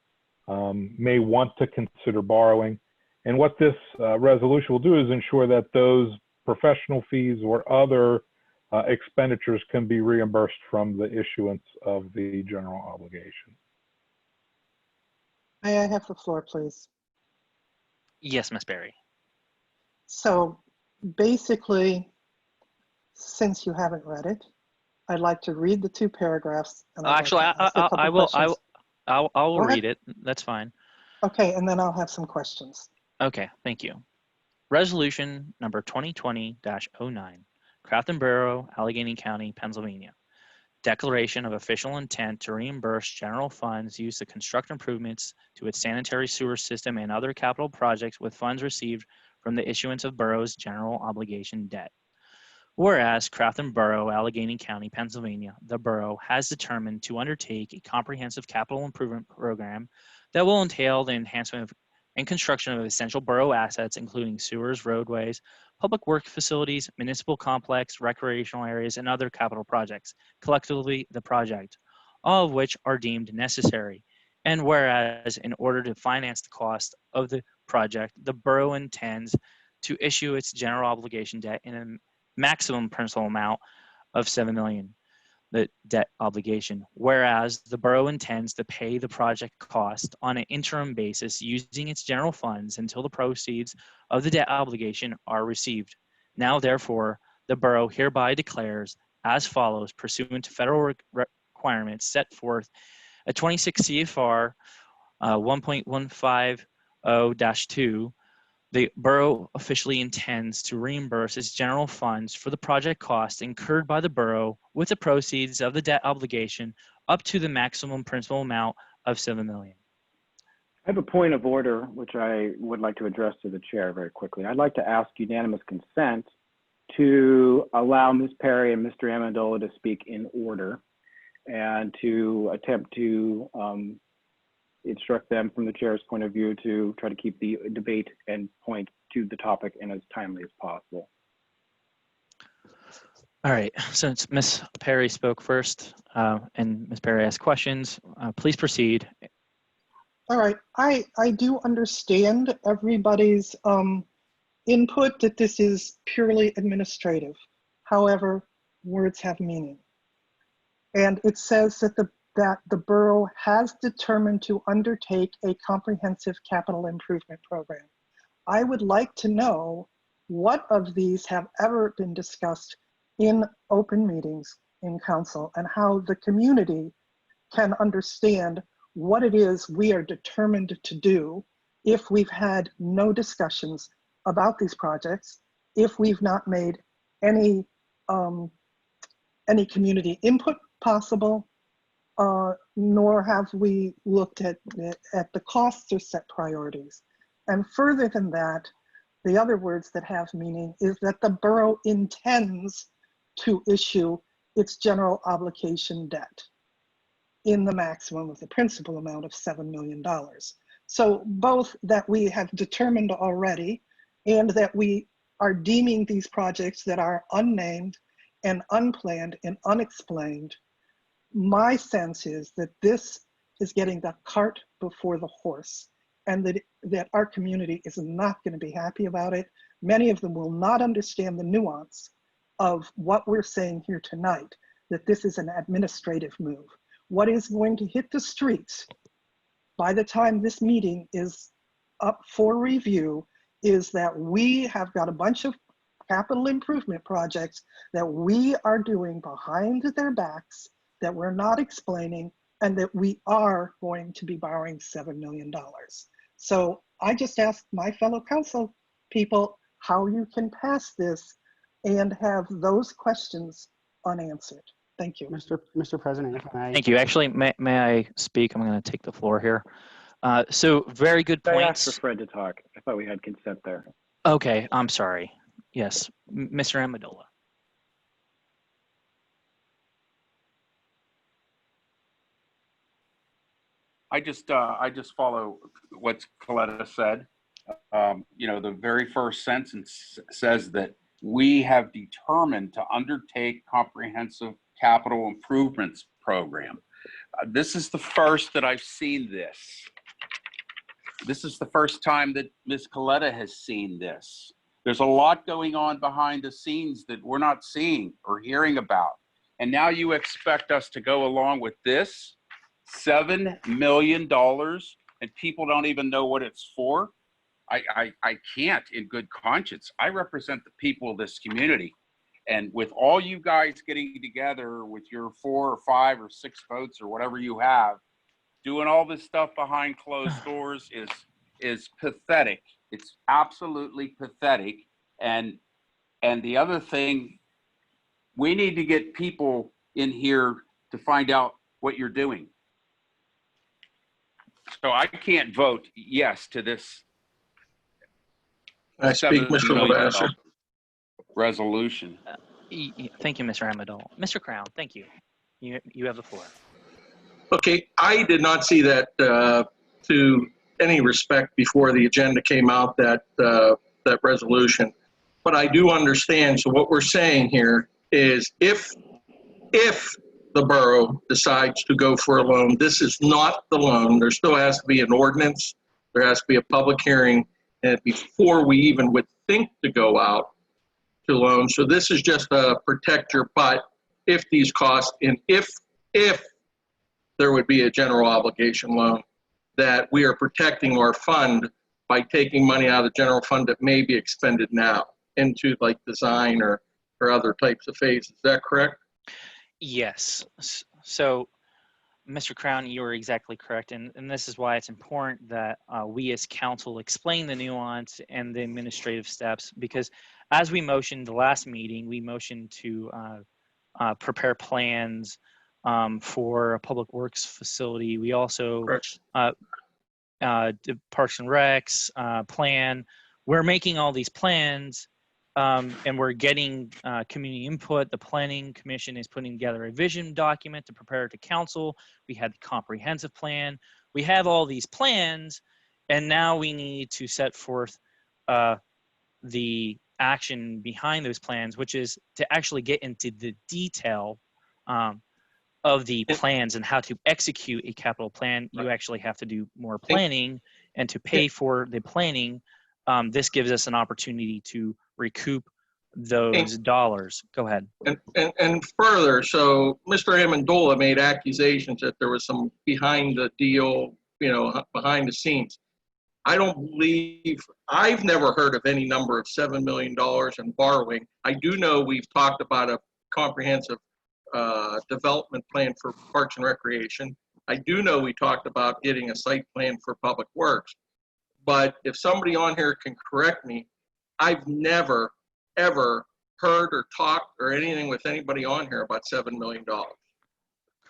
may want to consider borrowing. And what this resolution will do is ensure that those professional fees or other expenditures can be reimbursed from the issuance of the general obligation. May I have the floor, please? Yes, Ms. Berry. So basically, since you haven't read it, I'd like to read the 2 paragraphs. And I'd Actually, like to ask a couple I will questions. Go ahead. read it. That's fine. Okay, and then I'll have some questions. Okay, thank you. Resolution number 2020-09, Crafton Borough, Allegheny County, Pennsylvania. Declaration of official intent to reimburse general funds used to construct improvements to its sanitary sewer system and other capital projects with funds received from the issuance of borough's general obligation debt. Whereas Crafton Borough, Allegheny County, Pennsylvania, the borough has determined to undertake a comprehensive capital improvement program that will entail the enhancement of and construction of essential borough assets, including sewers, roadways, public work facilities, municipal complex, recreational areas, and other capital projects, collectively the project, all of which are deemed necessary. And whereas in order to finance the cost of the project, the borough intends to issue its general obligation debt in a maximum principal amount of $7 million. The debt obligation, whereas the borough intends to pay the project cost on an interim basis using its general funds until the proceeds of the debt obligation are received. Now, therefore, the borough hereby declares as follows, pursuant to federal requirements set forth at 26 CFR 1.150-2, the borough officially intends to reimburse its general funds for the project costs incurred by the borough with the proceeds of the debt obligation up to the maximum principal amount of $7 million. I have a point of order, which I would like to address to the chair very quickly. I'd like to ask unanimous consent to allow Ms. Perry and Mr. Amendola to speak in order and to attempt to instruct them from the chair's point of view to try to keep the debate and point to the topic in as timely as possible. All right, since Ms. Perry spoke first and Ms. Perry asked questions, please proceed. All right, I do understand everybody's input that this is purely administrative. However, words have meaning. And it says that the borough has determined to undertake a comprehensive capital improvement program. I would like to know what of these have ever been discussed in open meetings in council and how the community can understand what it is we are determined to do if we've had no discussions about these projects, if we've not made any community input possible, nor have we looked at the costs or set priorities. And further than that, the other words that have meaning is that the borough intends to issue its general obligation debt in the maximum of the principal amount of $7 million. So both that we have determined already and that we are deeming these projects that are unnamed and unplanned and unexplained, my sense is that this is getting the cart before the horse, and that our community is not going to be happy about it. Many of them will not understand the nuance of what we're saying here tonight, that this is an administrative move. What is going to hit the streets by the time this meeting is up for review is that we have got a bunch of capital improvement projects that we are doing behind their backs, that we're not explaining, and that we are going to be borrowing $7 million. So I just asked my fellow council people how you can pass this and have those questions unanswered. Thank you. Mr. President, if I may. Thank you. Actually, may I speak? I'm going to take the floor here. So very good I asked for points. Fred to talk. I thought we had consent there. Okay, I'm sorry. Yes, Mr. Amendola. I just follow what Coletta said. You know, the very first sentence says that we have determined to undertake comprehensive capital improvements program. This is the first that I've seen this. This is the first time that Ms. Coletta has seen this. There's a lot going on behind the scenes that we're not seeing or hearing about. And now you expect us to go along with this $7 million and people don't even know what it's for? I can't in good conscience. I represent the people of this community. And with all you guys getting together with your 4 or 5 or 6 votes or whatever you have, doing all this stuff behind closed doors is pathetic. It's absolutely pathetic. And the other thing, we need to get people in here to find out what you're doing. So I can't vote yes to this. I speak, Mr. Lavasser. Resolution. Thank you, Mr. Amendola. Mr. Crown, thank you. You have the floor. Okay, I did not see that to any respect before the agenda came out, that resolution. But I do understand. So what we're saying here is if the borough decides to go for a loan, this is not the loan. There still has to be an ordinance. There has to be a public hearing, and before we even would think to go out to loan. So this is just a protect your butt if these costs, and if there would be a general obligation loan, that we are protecting our fund by taking money out of the general fund that may be expended now into like design or other types of phases. Is that correct? Yes. So, Mr. Crown, you are exactly correct. And this is why it's important that we as council explain the nuance and the administrative steps, because as we motioned the last meeting, we motioned to prepare plans for a public works facility. We also did Parks and Recs plan. We're making all these plans and we're getting community input. The Planning Commission is putting together a vision document to prepare to council. We had the comprehensive plan. We have all these plans, and now we need to set forth the action behind those plans, which is to actually get into the detail of the plans and how to execute a capital plan. You actually have to do more planning, and to pay for the planning, this gives us an opportunity to recoup those dollars. Go ahead. And further, so Mr. Amendola made accusations that there was some behind the deal, behind the scenes. I don't believe, I've never heard of any number of $7 million in borrowing. I do know we've talked about a comprehensive development plan for Parks and Recreation. I do know we talked about getting a site plan for Public Works. But if somebody on here can correct me, I've never, ever heard or talked or anything with anybody on here about $7 million.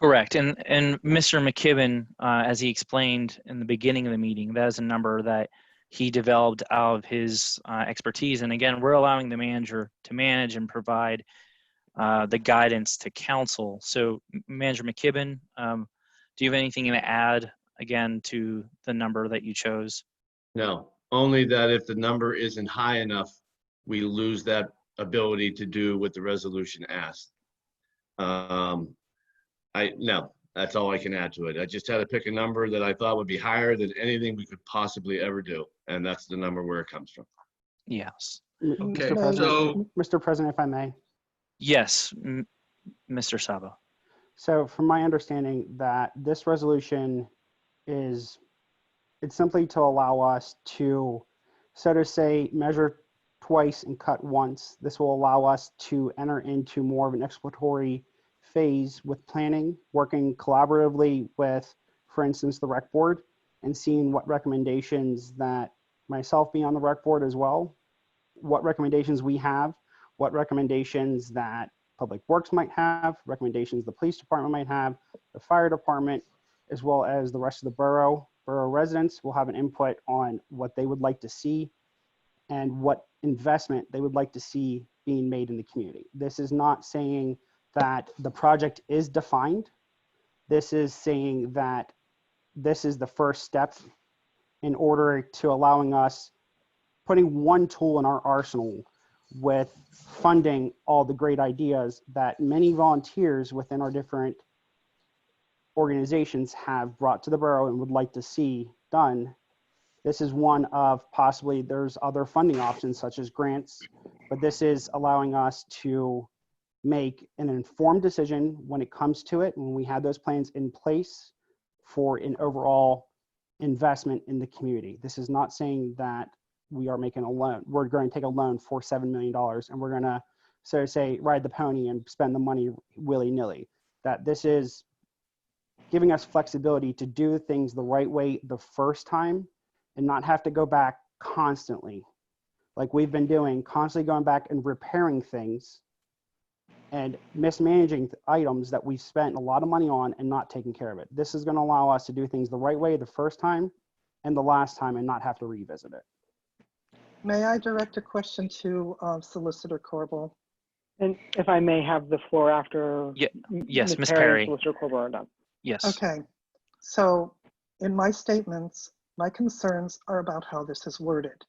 Correct. And Mr. McKibben, as he explained in the beginning of the meeting, that is a number that he developed out of his expertise. And again, we're allowing the manager to manage and provide the guidance to council. So Manager McKibben, do you have anything to add again to the number that you chose? No, only that if the number isn't high enough, we lose that ability to do what the resolution asked. No, that's all I can add to it. I just had to pick a number that I thought would be higher than anything we could possibly ever do. And that's the number where it comes from. Yes. Okay, Mr. President, if I may. Yes, Mr. Sabo. So from my understanding that this resolution it's simply to allow us to, so to say, measure twice and cut once. This will allow us to enter into more of an exploratory phase with planning, working collaboratively with, for instance, the rec board, and seeing what recommendations that myself being on the rec board as well, what recommendations we have, what recommendations that Public Works might have, recommendations the police department might have, the fire department, as well as the rest of the borough residents will have an input on what they would like to see and what investment they would like to see being made in the community. This is not saying that the project is defined. This is saying that this is the first step in order to allowing us putting one tool in our arsenal with funding all the great ideas that many volunteers within our different organizations have brought to the borough and would like to see done. This is one of possibly, there's other funding options such as grants, but this is allowing us to make an informed decision when it comes to it, when we have those plans in place for an overall investment in the community. This is not saying that we are making a loan. We're going to take a loan for $7 million and we're going to, so to say, ride the pony and spend the money willy-nilly. That this is giving us flexibility to do things the right way the first time and not have to go back constantly like we've been doing, constantly going back and repairing things and mismanaging items that we've spent a lot of money on and not taking care of it. This is going to allow us to do things the right way the first time and the last time and not have to revisit it. May I direct a question to Solicitor Corbel? And if I may have the floor after yes, Ms. Perry. Solicitor Corbel are done. Yes. Okay, so in my statements, my concerns are about how this is worded.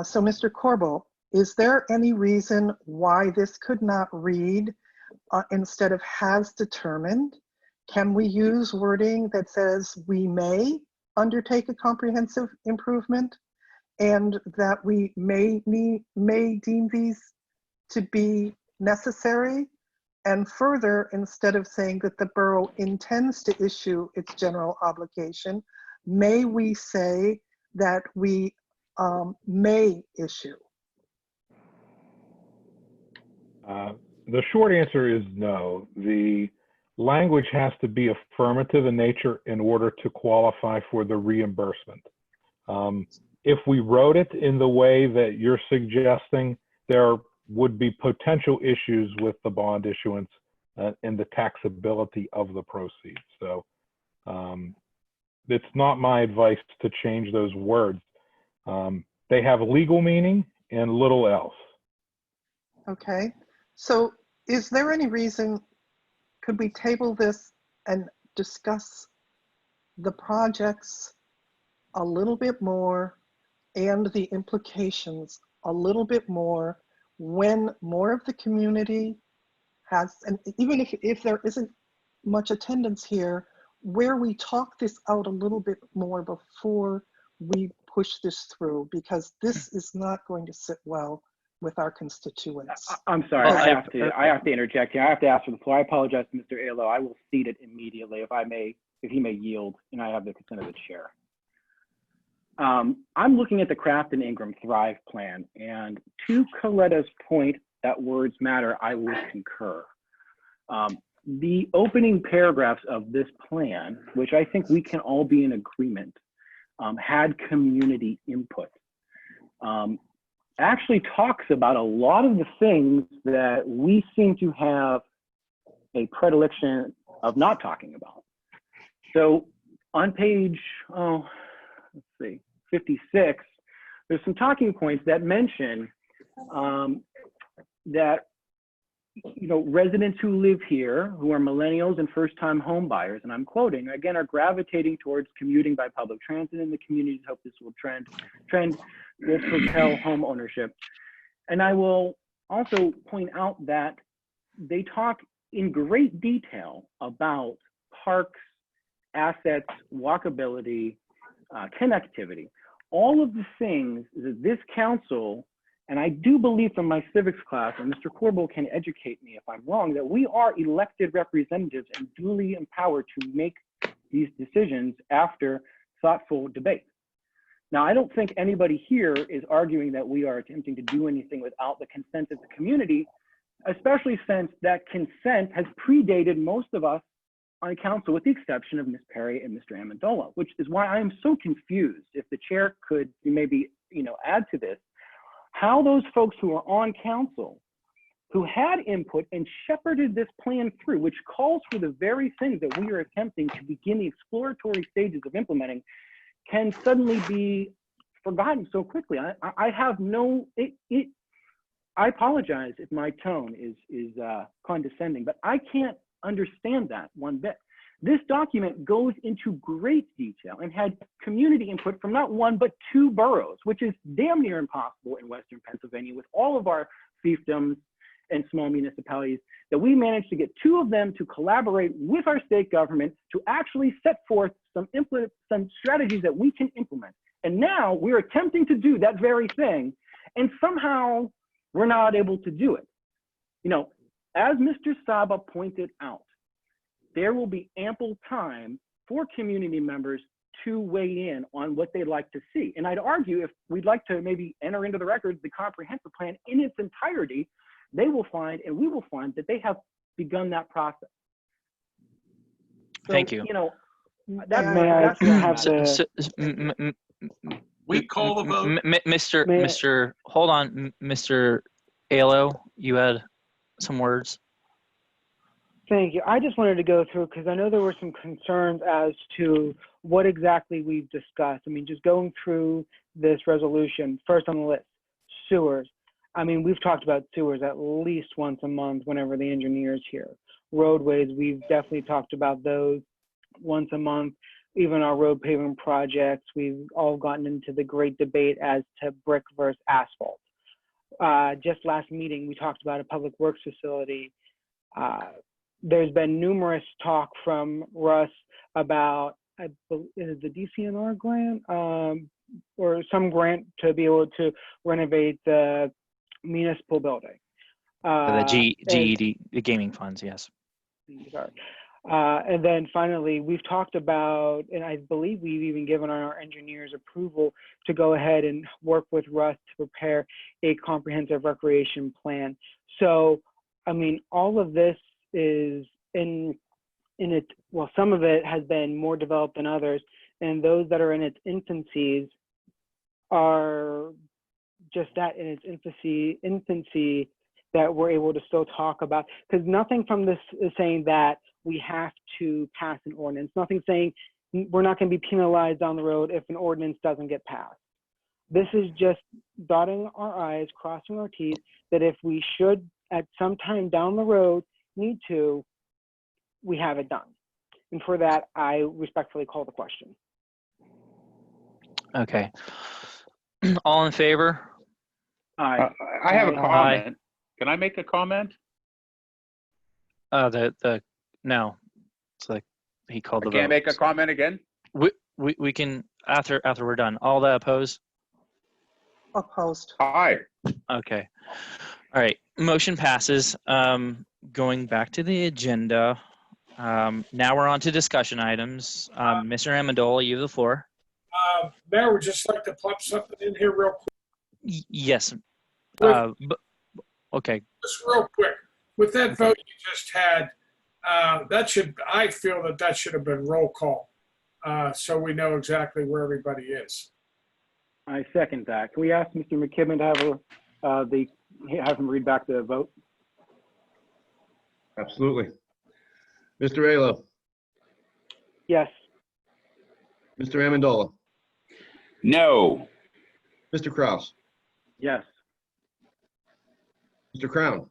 So Mr. Corbel, is there any reason why this could not read instead of has determined? Can we use wording that says we may undertake a comprehensive improvement and that we may deem these to be necessary? And further, instead of saying that the borough intends to issue its general obligation, may we say that we may issue? The short answer is no. The language has to be affirmative in nature in order to qualify for the reimbursement. If we wrote it in the way that you're suggesting, there would be potential issues with the bond issuance and the taxability of the proceeds. So it's not my advice to change those words. They have legal meaning and little else. Okay, so is there any reason, could we table this and discuss the projects a little bit more and the implications a little bit more when more of the community has, and even if there isn't much attendance here, where we talk this out a little bit more before we push this through, because this is not going to sit well with our constituents. I'm sorry, I have to interject here. I have to ask for the floor. I apologize to Mr. Alo. I will cede it immediately if he may yield, and I have the consent of the chair. I'm looking at the Crafton Ingram Thrive plan, and to Coletta's point that words matter, I would concur. The opening paragraphs of this plan, which I think we can all be in agreement, had community input. Actually talks about a lot of the things that we seem to have a predilection of not talking about. So on page, let's see, 56, there's some talking points that mention that, you know, residents who live here, who are millennials and first-time home buyers, and I'm quoting, again, are gravitating towards commuting by public transit in the communities. Hope this will trend will propel home ownership. And I will also point out that they talk in great detail about parks, assets, walkability, connectivity, all of the things that this council, and I do believe from my civics class, and Mr. Corbo can educate me if I'm wrong, that we are elected representatives and duly empowered to make these decisions after thoughtful debate. Now, I don't think anybody here is arguing that we are attempting to do anything without the consent of the community, especially since that consent has predated most of us on council, with the exception of Ms. Perry and Mr. Amendola, which is why I am so confused. If the chair could maybe, you know, add to this, how those folks who are on council, who had input and shepherded this plan through, which calls for the very things that we are attempting to begin the exploratory stages of implementing, can suddenly be forgotten so quickly. I have no, I apologize if my tone is condescending, but I can't understand that one bit. This document goes into great detail and had community input from not one, but two boroughs, which is damn near impossible in Western Pennsylvania with all of our fiefdoms and small municipalities, that we managed to get two of them to collaborate with our state government to actually set forth some strategies that we can implement. And now we're attempting to do that very thing, and somehow we're not able to do it. You know, as Mr. Saba pointed out, there will be ample time for community members to weigh in on what they'd like to see. And I'd argue if we'd like to maybe enter into the record the comprehensive plan in its entirety, they will find, and we will find, that they have begun that process. So, Thank you. You know, We call the vote. Mr. Hold on, Mr. Alo, you had some words. Thank you. I just wanted to go through, because I know there were some concerns as to what exactly we've discussed. I mean, just going through this resolution, first on the list, sewers. I mean, we've talked about sewers at least once a month whenever the engineer's here. Roadways, we've definitely talked about those once a month. Even our road paving projects, we've all gotten into the great debate as to brick versus asphalt. Just last meeting, we talked about a public works facility. There's been numerous talk from Russ about, I believe, is it the DCNR grant or some grant to be able to renovate the municipal building. The GED, the gaming funds, yes. Sorry. And then finally, we've talked about, and I believe we've even given our engineers approval to go ahead and work with Russ to prepare a comprehensive recreation plan. So, I mean, all of this is in it, well, some of it has been more developed than others, and those that are in its infancies are just that, in its infancy that we're able to still talk about, because nothing from this is saying that we have to pass an ordinance. Nothing saying we're not going to be penalized down the road if an ordinance doesn't get passed. This is just dotting our I's, crossing our T's, that if we should at some time down the road need to, we have it done. And for that, I respectfully call the question. Okay. All in favor? Aye. I have a comment. Can I make a comment? No. It's like he called the vote. Can't make a comment again? We can after we're done. All that opposed? Opposed. Aye. Okay. All right. Motion passes. Going back to the agenda. Now we're on to discussion items. Mr. Amendola, you have the floor. Mayor would just like to plump something in here real quick. Yes. Okay. Just real quick. With that vote you just had, I feel that should have been roll call, so we know exactly where everybody is. I second that. Can we ask Mr. McKibben to have him read back the vote? Absolutely. Mr. Alo, Yes. Mr. Amendola, No. Mr. Kraus, Yes. Mr. Crown,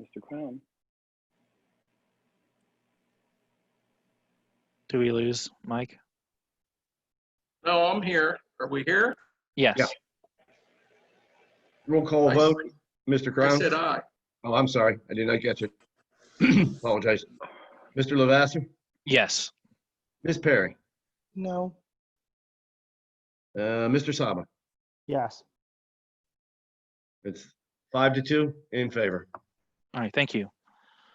Mr. Crown. Do we lose Mike? No, I'm here. Are we here? Yes. Yeah. Roll call I vote. Mr. I Crown? said aye. Oh, I'm sorry. I did not catch it. Apologize. Mr. Lavasser? Yes. Ms. Perry? No. Mr. Saba? Yes. It's 5-2 in favor. All right. Thank you.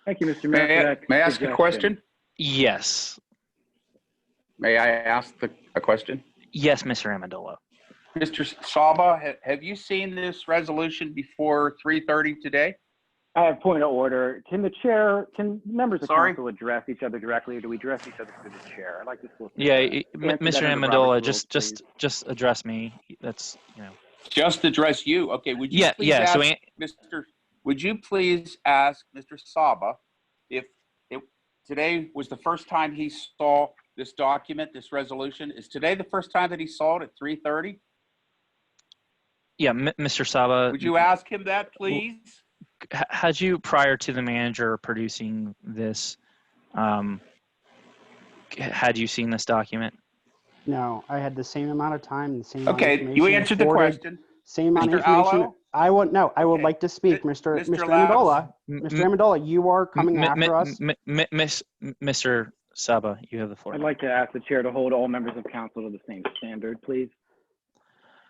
Thank you, Mr. Mayor. May I ask a question? Yes. May I ask a question? Yes, Mr. Amendola. Mr. Saba, have you seen this resolution before 3:30 today? I have point of order. Can members of Sorry? council address each other directly, or do we address each other through the chair? I'd like to. Yeah, Answer Mr. that under Amendola, Robert's rules, just address me. That's, Just address you. Okay, would you please Yeah, ask so would you please ask Mr. Saba if today was the first time he saw this document, this resolution? Is today the first time that he saw it at 3:30? yeah, Mr. Saba. Would you ask him that, please? Had you, prior to the manager producing this, had you seen this document? No, I had the same amount of time, the same amount of Okay, information. you answered the afforded, question. Same amount of Mr. information. Allo? I would Okay. like to speak, Mr. Mr. Amendola. Mr. Amendola, you are coming after us. Mr. Saba, you have the floor. I'd like to ask the chair to hold all members of council to the same standard, please.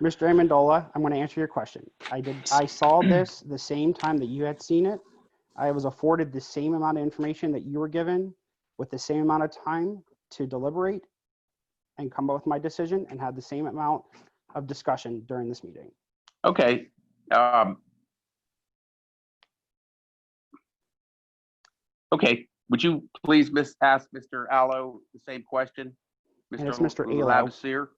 Mr. Amendola, I'm going to answer your question. I saw this the same time that you had seen it. I was afforded the same amount of information that you were given with the same amount of time to deliberate and come up with my decision and had the same amount of discussion during this meeting. Okay. Okay. Would you please ask Mr. Allo the same question? And it's Mr. Allo. Lavasser?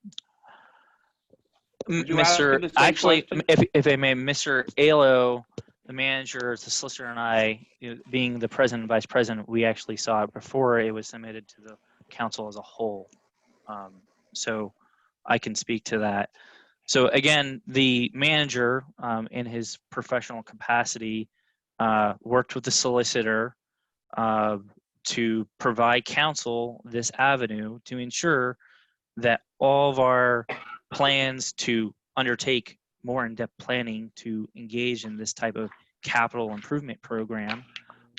Would you ask him the same Actually, question? if I may, Mr. Alo, the manager, the solicitor, and I, being the president and vice president, we actually saw it before it was submitted to the council as a whole. So I can speak to that. So again, the manager, in his professional capacity, worked with the solicitor to provide council this avenue to ensure that all of our plans to undertake more in-depth planning to engage in this type of capital improvement program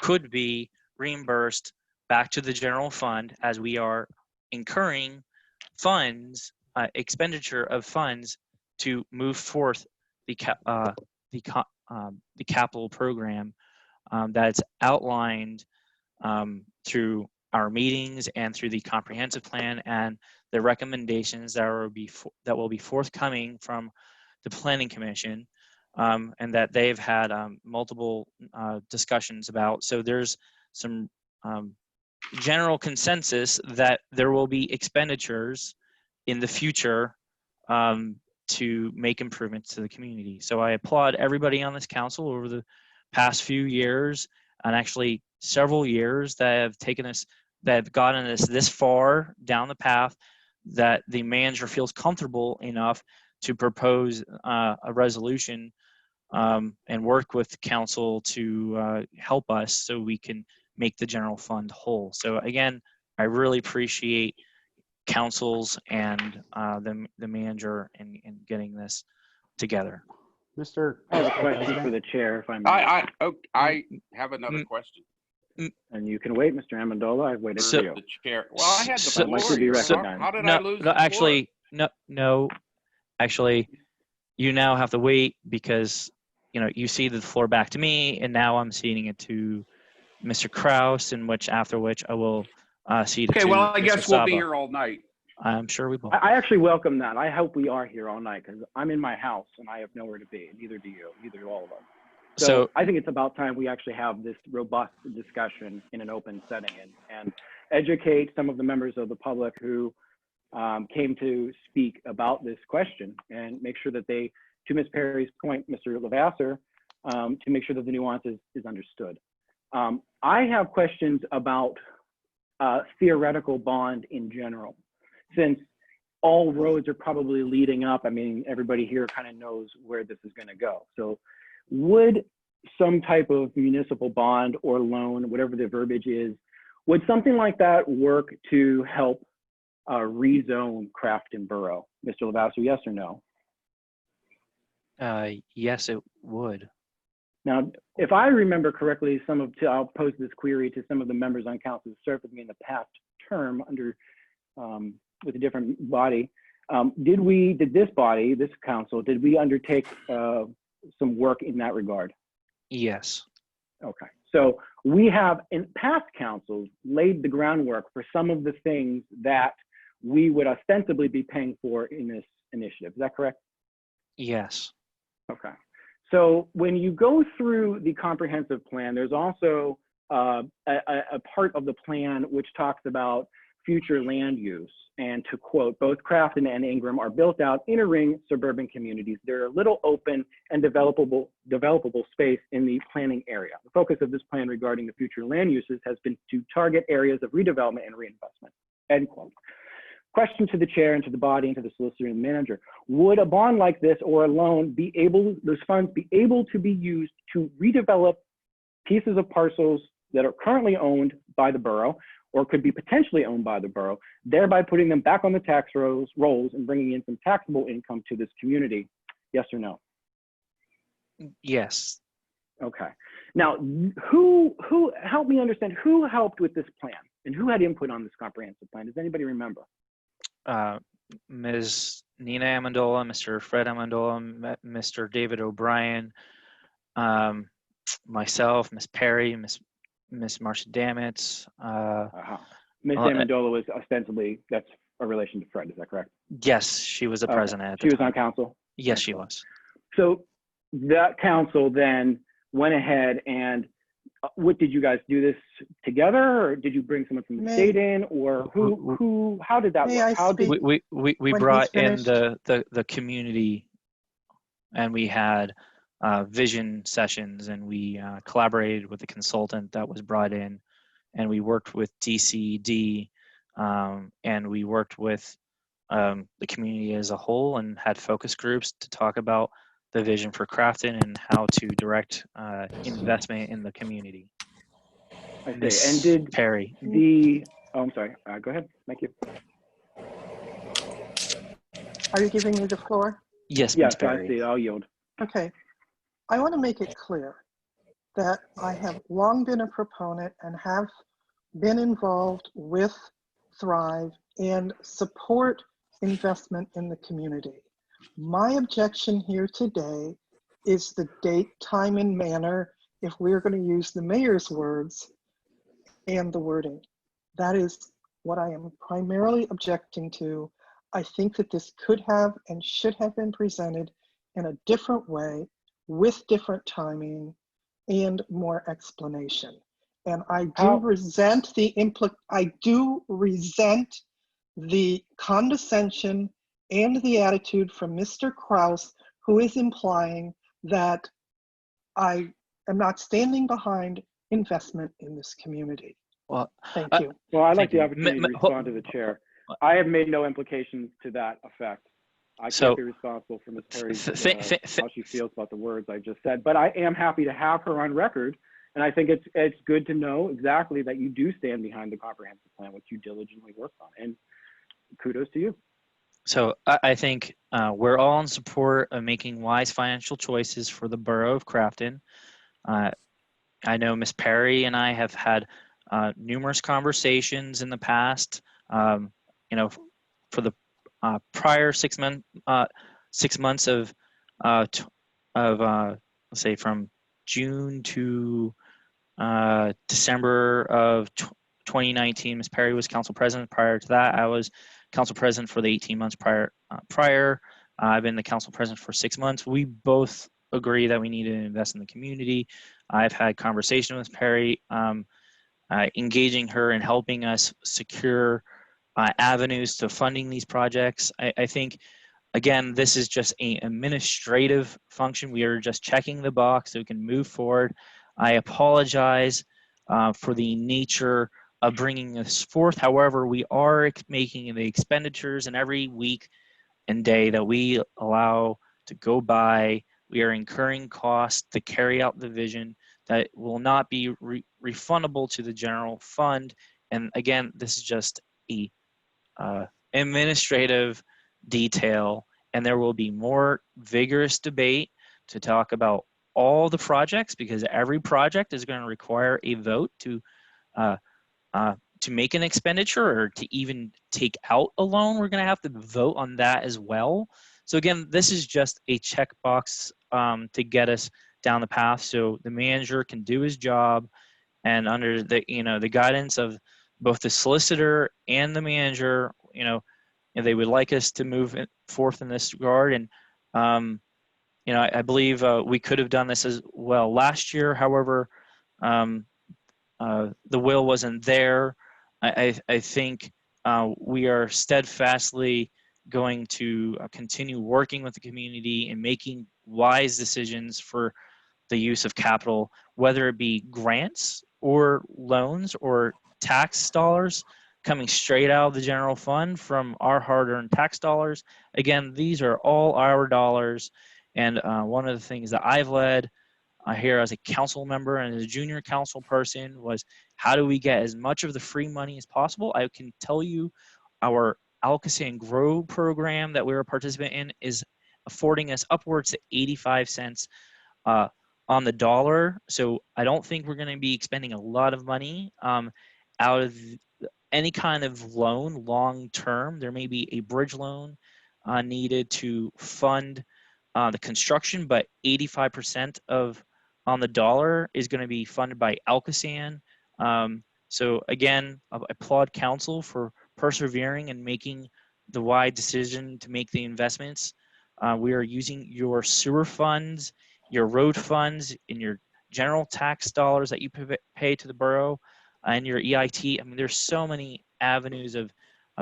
could be reimbursed back to the general fund as we are incurring funds, expenditure of funds to move forth the capital program that's outlined through our meetings and through the comprehensive plan and the recommendations that will be forthcoming from the Planning Commission, and that they've had multiple discussions about. So there's some general consensus that there will be expenditures in the future to make improvements to the community. So I applaud everybody on this council over the past few years, and actually several years, that have taken us, that have gotten us this far down the path, that the manager feels comfortable enough to propose a resolution and work with council to help us so we can make the general fund whole. So again, I really appreciate councils and the manager in getting this together. Mr. I have a question President. for the chair, if I may. I have another question. And you can wait, Mr. Amendola. I've waited So- for you. The chair. Well, I had the So- floor. I'd like to be recognized. How did I lose the floor? Actually, no. Actually, you now have to wait because you ceded the floor back to me, and now I'm ceding it to Mr. Kraus, after which I will ceded Okay, to well, I Mr. guess we'll be Saba. here all night. I'm sure we will. I actually welcome that. I hope we are here all night because I'm in my house and I have nowhere to be. Neither do you. Neither do all of us. So I think it's about time we actually have this robust discussion in an open setting and educate some of the members of the public who came to speak about this question and make sure that they, to Ms. Perry's point, Mr. Lavasser, to make sure that the nuances is understood. I have questions about theoretical bond in general, since all roads are probably leading up. I mean, everybody here kind of knows where this is going to go. So would some type of municipal bond or loan, whatever the verbiage is, would something like that work to help rezone Crafton Borough? Mr. Lavasser, yes or no? Yes, it would. Now, if I remember correctly, I'll pose this query to some of the members on council who served with me in the past term under with a different body. Did this body, this council, did we undertake some work in that regard? Yes. Okay, so we have in past councils laid the groundwork for some of the things that we would ostensibly be paying for in this initiative. Is that correct? Yes. Okay. So when you go through the comprehensive plan, there's also a part of the plan which talks about future land use. And to quote, both Crafton and Ingram are built out inner ring suburban communities. There are little open and developable space in the planning area. The focus of this plan regarding the future land uses has been to target areas of redevelopment and reinvestment, end quote. Question to the chair and to the body and to the solicitor and the manager. Would a bond like this or a loan those funds be able to be used to redevelop pieces of parcels that are currently owned by the borough or could be potentially owned by the borough, thereby putting them back on the tax rolls and bringing in some taxable income to this community? Yes or no? Yes. Okay. Now, who help me understand, who helped with this plan and who had input on this comprehensive plan? Does anybody remember? Ms. Nina Amendola, Mr. Fred Amendola, Mr. David O'Brien, myself, Ms. Perry, Miss Marcia Damitz. Ms. Amendola was ostensibly, that's a relation to Fred, is that correct? Yes, she was the president at the time. She was time. on council? Yes, she was. So that council then went ahead and what did you guys do this together, or did you bring someone from the state in, or how did that work? How did we brought in the community, and we had vision sessions, and we collaborated with the consultant that was brought in, and we worked with DCD, and we worked with the community as a whole, and had focus groups to talk about the vision for Crafton and how to direct investment in the community. I see. And did Perry. I'm sorry. Go ahead. Thank you. Are you giving me the floor? Yes, yes, Perry. I see. I'll yield. Okay. I want to make it clear that I have long been a proponent and have been involved with Thrive and support investment in the community. My objection here today is the date, time, and manner, if we're going to use the mayor's words, and the wording. That is what I am primarily objecting to. I think that this could have and should have been presented in a different way, with different timing and more explanation. And I do resent the condescension and the attitude from Mr. Kraus, who is implying that I am not standing behind investment in this community. Well, thank you. Well, I'd like the opportunity to respond to the chair. I have made no implications to that effect. I can't be responsible for Ms. Perry's how she feels about the words I just said, but I am happy to have her on record. And I think it's good to know exactly that you do stand behind the comprehensive plan, which you diligently worked on. And kudos to you. So I think we're all in support of making wise financial choices for the borough of Crafton. I know Ms. Perry and I have had numerous conversations in the past, for the prior 6 months of let's say from June to December of 2019, Ms. Perry was council president. Prior to that, I was council president for the 18 months prior. I've been the council president for 6 months. We both agree that we need to invest in the community. I've had conversation with Perry, engaging her and helping us secure avenues to funding these projects. I think, again, this is just an administrative function. We are just checking the box so we can move forward. I apologize for the nature of bringing this forth. However, we are making the expenditures, and every week and day that we allow to go by, we are incurring costs to carry out the vision that will not be refundable to the general fund. And again, this is just a administrative detail, and there will be more vigorous debate to talk about all the projects, because every project is going to require a vote to make an expenditure or to even take out a loan. We're going to have to vote on that as well. So again, this is just a checkbox to get us down the path so the manager can do his job, and under the the guidance of both the solicitor and the manager, they would like us to move forth in this regard. And I believe we could have done this as well last year. However, the will wasn't there. I think we are steadfastly going to continue working with the community and making wise decisions for the use of capital, whether it be grants or loans or tax dollars coming straight out of the general fund from our hard-earned tax dollars. Again, these are all our dollars. And one of the things that I've led here as a council member and as a junior council person was, how do we get as much of the free money as possible? I can tell you our Alcosan Grow program that we're a participant in is affording us upwards to 85 cents on the dollar. So I don't think we're going to be expending a lot of money out of any kind of loan long term. There may be a bridge loan needed to fund the construction, but 85% of on the dollar is going to be funded by Alcosan. So again, I applaud council for persevering and making the wide decision to make the investments. We are using your sewer funds, your road funds, and your general tax dollars that you pay to the borough, and your EIT. I mean, there's so many avenues of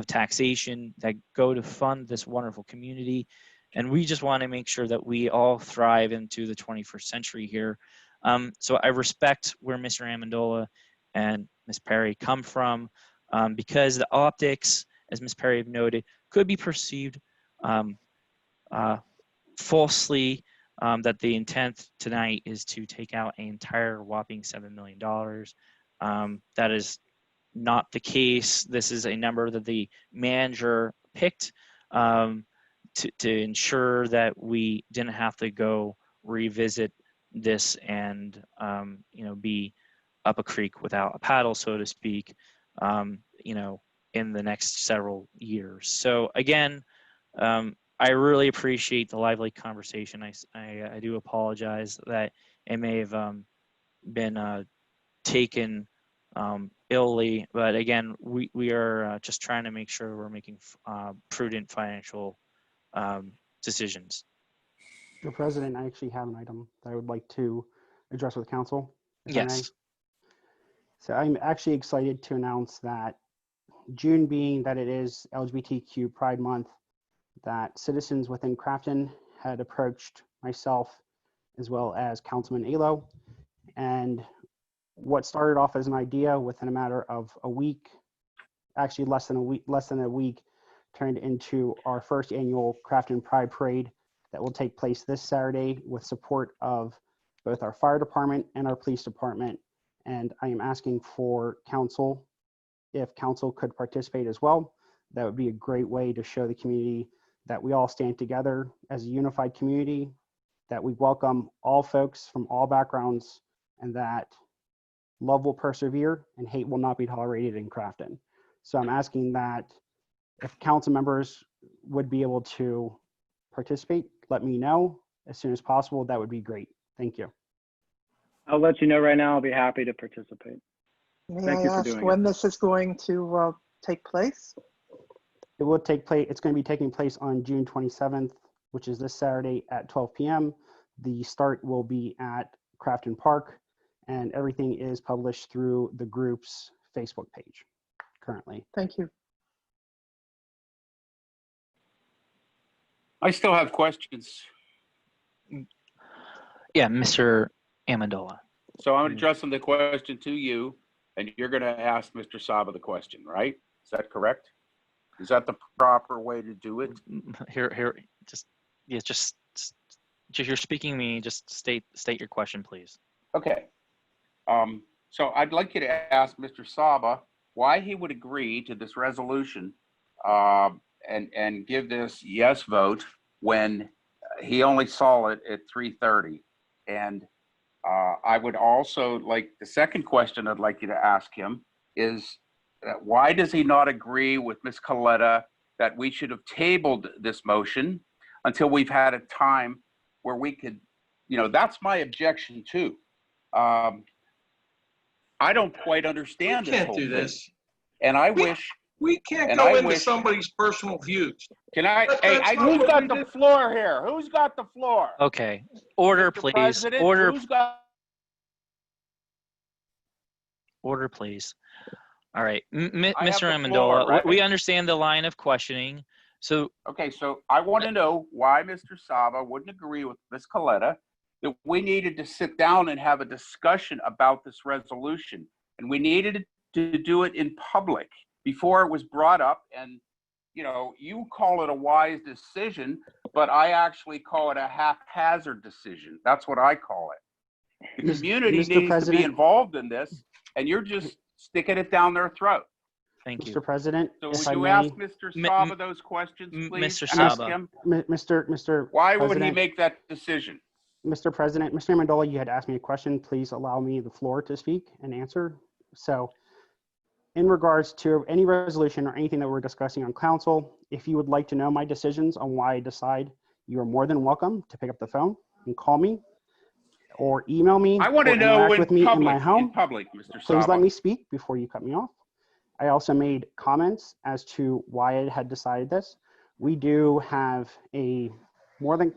taxation that go to fund this wonderful community. And we just want to make sure that we all thrive into the 21st century here. So I respect where Mr. Amendola and Ms. Perry come from, because the optics, as Ms. Perry have noted, could be perceived falsely, that the intent tonight is to take out an entire whopping $7 million. That is not the case. This is a number that the manager picked to ensure that we didn't have to go revisit this and be up a creek without a paddle, so to speak, in the next several years. So again, I really appreciate the lively conversation. I do apologize that it may have been taken illy, but again, we are just trying to make sure we're making prudent financial decisions. Mr. President, I actually have an item that I would like to address with council, if I may. Yes. So I'm actually excited to announce that June being that it is LGBTQ Pride Month, that citizens within Crafton had approached myself as well as Councilman Alo, and what started off as an idea within a matter of a week, actually less than a week, turned into our first annual Crafton Pride Parade that will take place this Saturday with support of both our fire department and our police department. And I am asking for council, if council could participate as well. That would be a great way to show the community that we all stand together as a unified community, that we welcome all folks from all backgrounds, and that love will persevere and hate will not be tolerated in Crafton. So I'm asking that if council members would be able to participate, let me know as soon as possible. That would be great. Thank you. I'll let you know right now. I'll be happy to participate. May Thank I you for ask doing when it. this is going to take place? It will take place, it's going to be taking place on June 27th, which is this Saturday at 12 p.m. The start will be at Crafton Park, and everything is published through the group's Facebook page currently. Thank you. I still have questions. Yeah, Mr. Amendola. So I'm addressing the question to you, and you're going to ask Mr. Saba the question, right? Is that correct? Is that the proper way to do it? Here, just you're speaking to me. Just state your question, please. Okay. So I'd like you to ask Mr. Saba why he would agree to this resolution and give this yes vote when he only saw it at 3:30. And I would also like, the second question I'd like you to ask him is why does he not agree with Ms. Coletta that we should have tabled this motion until we've had a time where we could, that's my objection too. I don't quite understand this whole Can't do thing. this. And I wish. We can't And go I into wish- somebody's personal views. Can I? That- Hey, that's not who's what got we the did. floor here? Who's got the floor? Okay, order, Mr. please. President, Order, who's got? order, please. All right, I have Mr. the floor, Amendola, right? we understand the line of questioning. So, Okay, so I want to know why Mr. Saba wouldn't agree with Ms. Coletta that we needed to sit down and have a discussion about this resolution. And we needed to do it in public before it was brought up. And, you call it a wise decision, but I actually call it a haphazard decision. That's what I call it. The community Mr. needs to be President. involved in this, and you're just sticking it down their throat. thank you. Mr. President, So if would I you may, ask Mr. Saba those questions, please? Mr. Ask Saba. him. Mr. Why would he President, make that decision? Mr. President, Mr. Amendola, you had asked me a question. Please allow me the floor to speak and answer. So in regards to any resolution or anything that we're discussing on council, if you would like to know my decisions on why I decide, you are more than welcome to pick up the phone and call me or email me I want or to know interact in with me in my public, home. Mr. Please Saba. let me speak before you cut me off. I also made comments as to why I had decided this. We do have a more than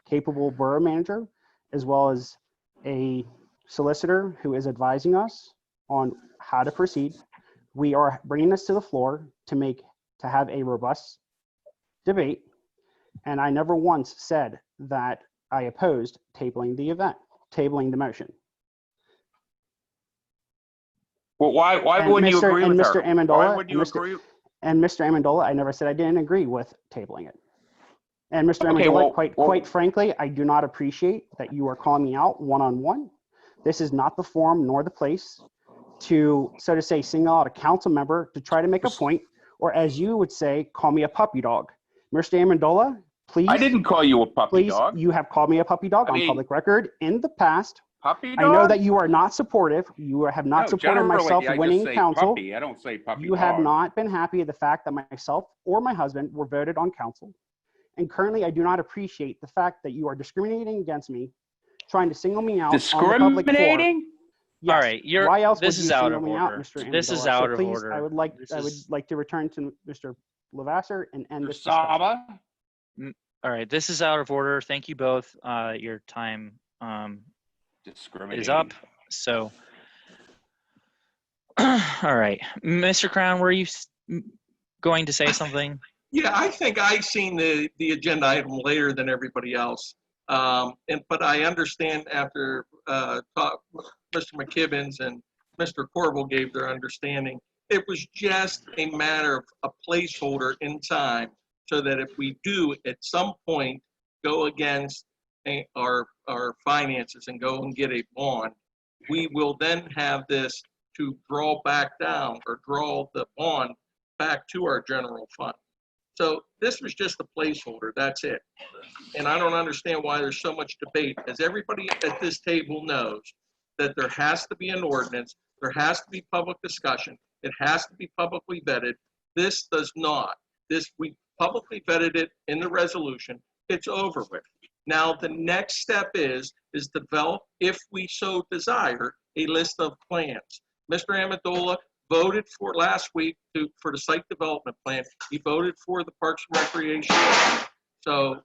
capable borough manager, as well as a solicitor who is advising us on how to proceed. We are bringing this to the floor to have a robust debate. And I never once said that I opposed tabling the motion. Well, why And wouldn't you Mr. agree and with Mr. her? Amendola, Why wouldn't you and Mr. agree? And Mr. Amendola, I never said I didn't agree with tabling it. And Mr. Okay, Amendola, well- quite frankly, I do not appreciate that you are calling me out one-on-one. This is not the forum nor the place to, so to say, single out a council member to try to make a point, or as you would say, call me a puppy dog. Mr. Amendola, please. I didn't call you a puppy Please, dog. you have called me a puppy dog I on mean- public record in the past. Puppy dog? I know that you are not supportive. You have not No, supported generally, myself I winning just say council. puppy. I don't say puppy You have dog. not been happy with the fact that myself or my husband were voted on council. And currently, I do not appreciate the fact that you are discriminating against me, trying to single me out on the public forum. Discriminating? Yes. All right, Why else this would is you out single of me out, order. Mr. This is Amendola? out So of please, order. I would like to return to Mr. Lavasser and end Mr. this discussion. Saba? All right, this is out of order. Thank you both. Your time Discriminating. is up. So, all right, Mr. Crown, were you going to say something? Yeah, I think I seen the agenda item later than everybody else. But I understand after Mr. McKibbins and Mr. Corbel gave their understanding, it was just a matter of a placeholder in time so that if we do at some point go against our finances and go and get a bond, we will then have this to draw back down or draw the bond back to our general fund. So this was just a placeholder, that's it. And I don't understand why there's so much debate, as everybody at this table knows that there has to be an ordinance, there has to be public discussion, it has to be publicly vetted. This does not. We publicly vetted it in the resolution, it's over with. Now, the next step is develop, if we so desire, a list of plans. Mr. Amendola voted for last week for the site development plan. He voted for the Parks and Recreation. So,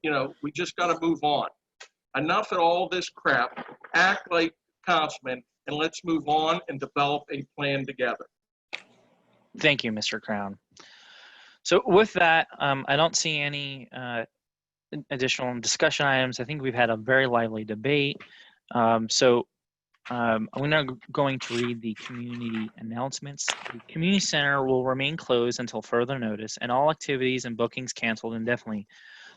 you know, we just got to move on. Enough of all this crap. Act like councilmen, and let's move on and develop a plan together. Thank you, Mr. Crown. So with that, I don't see any additional discussion items. I think we've had a very lively debate. I'm now going to read the community announcements. The community center will remain closed until further notice, and all activities and bookings canceled indefinitely.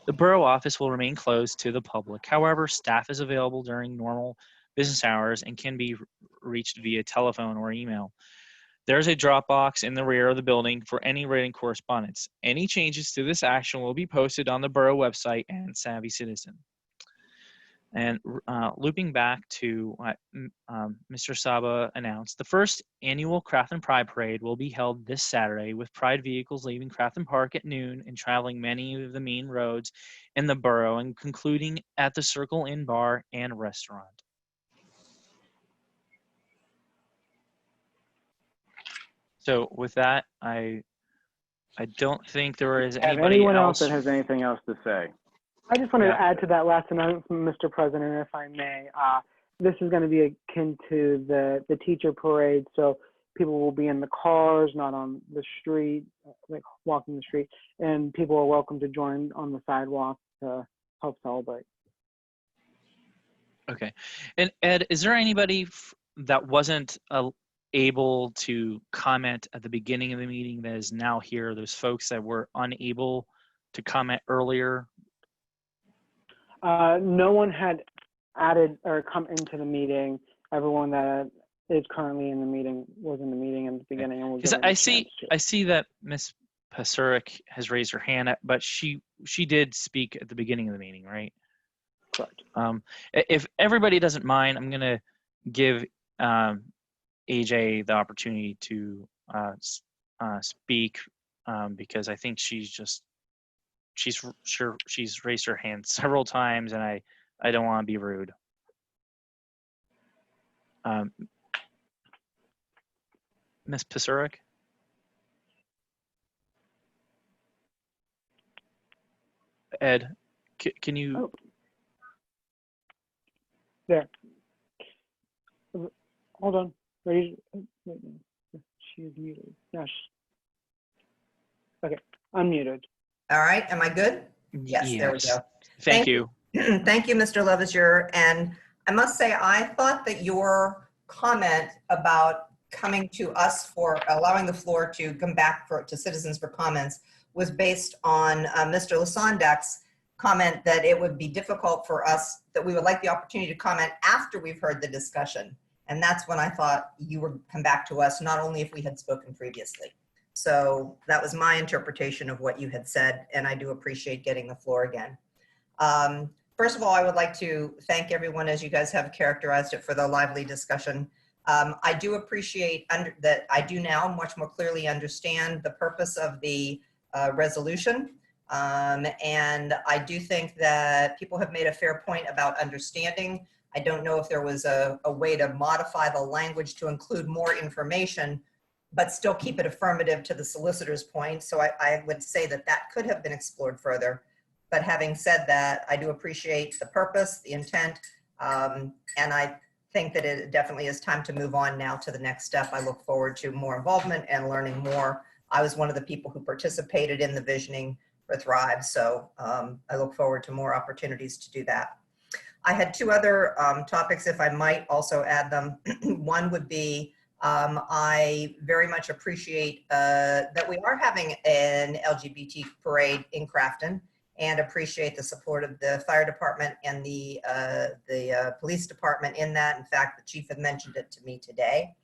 The borough office will remain closed to the public. However, staff is available during normal business hours and can be reached via telephone or email. There's a drop box in the rear of the building for any written correspondence. Any changes to this action will be posted on the borough website and Savvy Citizen. And looping back to what Mr. Saba announced, the first annual Crafton Pride Parade will be held this Saturday, with Pride vehicles leaving Crafton Park at noon and traveling many of the main roads in the borough, and concluding at the Circle Inn Bar and Restaurant. So with that, I don't think there is Have anybody anyone else that has anything else to say? I just wanted Yeah. to add to that last announcement, Mr. President, if I may. This is going to be akin to the teacher parade, so people will be in the cars, not on the street, like walking the street, and people are welcome to join on the sidewalk to help celebrate. Okay. And Ed, is there anybody that wasn't able to comment at the beginning of the meeting that is now here? Those folks that were unable to comment earlier? No one had added or come into the meeting. Everyone that is currently in the meeting was in the meeting in the beginning. And Because I see that Ms. Pasurik has raised her hand, but she did speak at the beginning of the meeting, right? Correct. If everybody doesn't mind, I'm going to give AJ the opportunity to speak because I think she's raised her hand several times, and I don't want to be rude. Ms. Pasurik? Ed, can you? Oh. There. Hold on. She's muted. No, okay, unmuted. All right, am I good? Yes, there we go. Thank you. Thank you, Mr. Levasseur. And I must say, I thought that your comment about coming to us for allowing the floor to come back to citizens for comments was based on Mr. Lasondek's comment that it would be difficult for us, that we would like the opportunity to comment after we've heard the discussion. And that's when I thought you would come back to us, not only if we had spoken previously. So that was my interpretation of what you had said, and I do appreciate getting the floor again. First of all, I would like to thank everyone, as you guys have characterized it, for the lively discussion. I do appreciate that I do now much more clearly understand the purpose of the resolution. And I do think that people have made a fair point about understanding. I don't know if there was a way to modify the language to include more information, but still keep it affirmative to the solicitor's point. So I would say that that could have been explored further. But having said that, I do appreciate the purpose, the intent, and I think that it definitely is time to move on now to the next step. I look forward to more involvement and learning more. I was one of the people who participated in the visioning for Thrive, so I look forward to more opportunities to do that. I had two other topics, if I might also add them. One would be, I very much appreciate that we are having an LGBT parade in Crafton, and appreciate the support of the fire department and the police department in that. In fact, the chief had mentioned it to me today.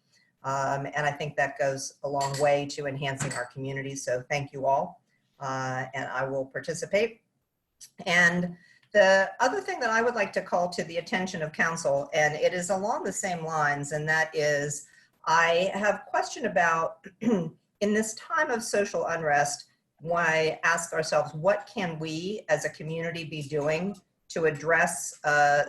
And I think that goes a long way to enhancing our community. So thank you all. And I will participate. And the other thing that I would like to call to the attention of council, and it is along the same lines, and that is, I have a question about, in this time of social unrest, why ask ourselves, what can we as a community be doing to address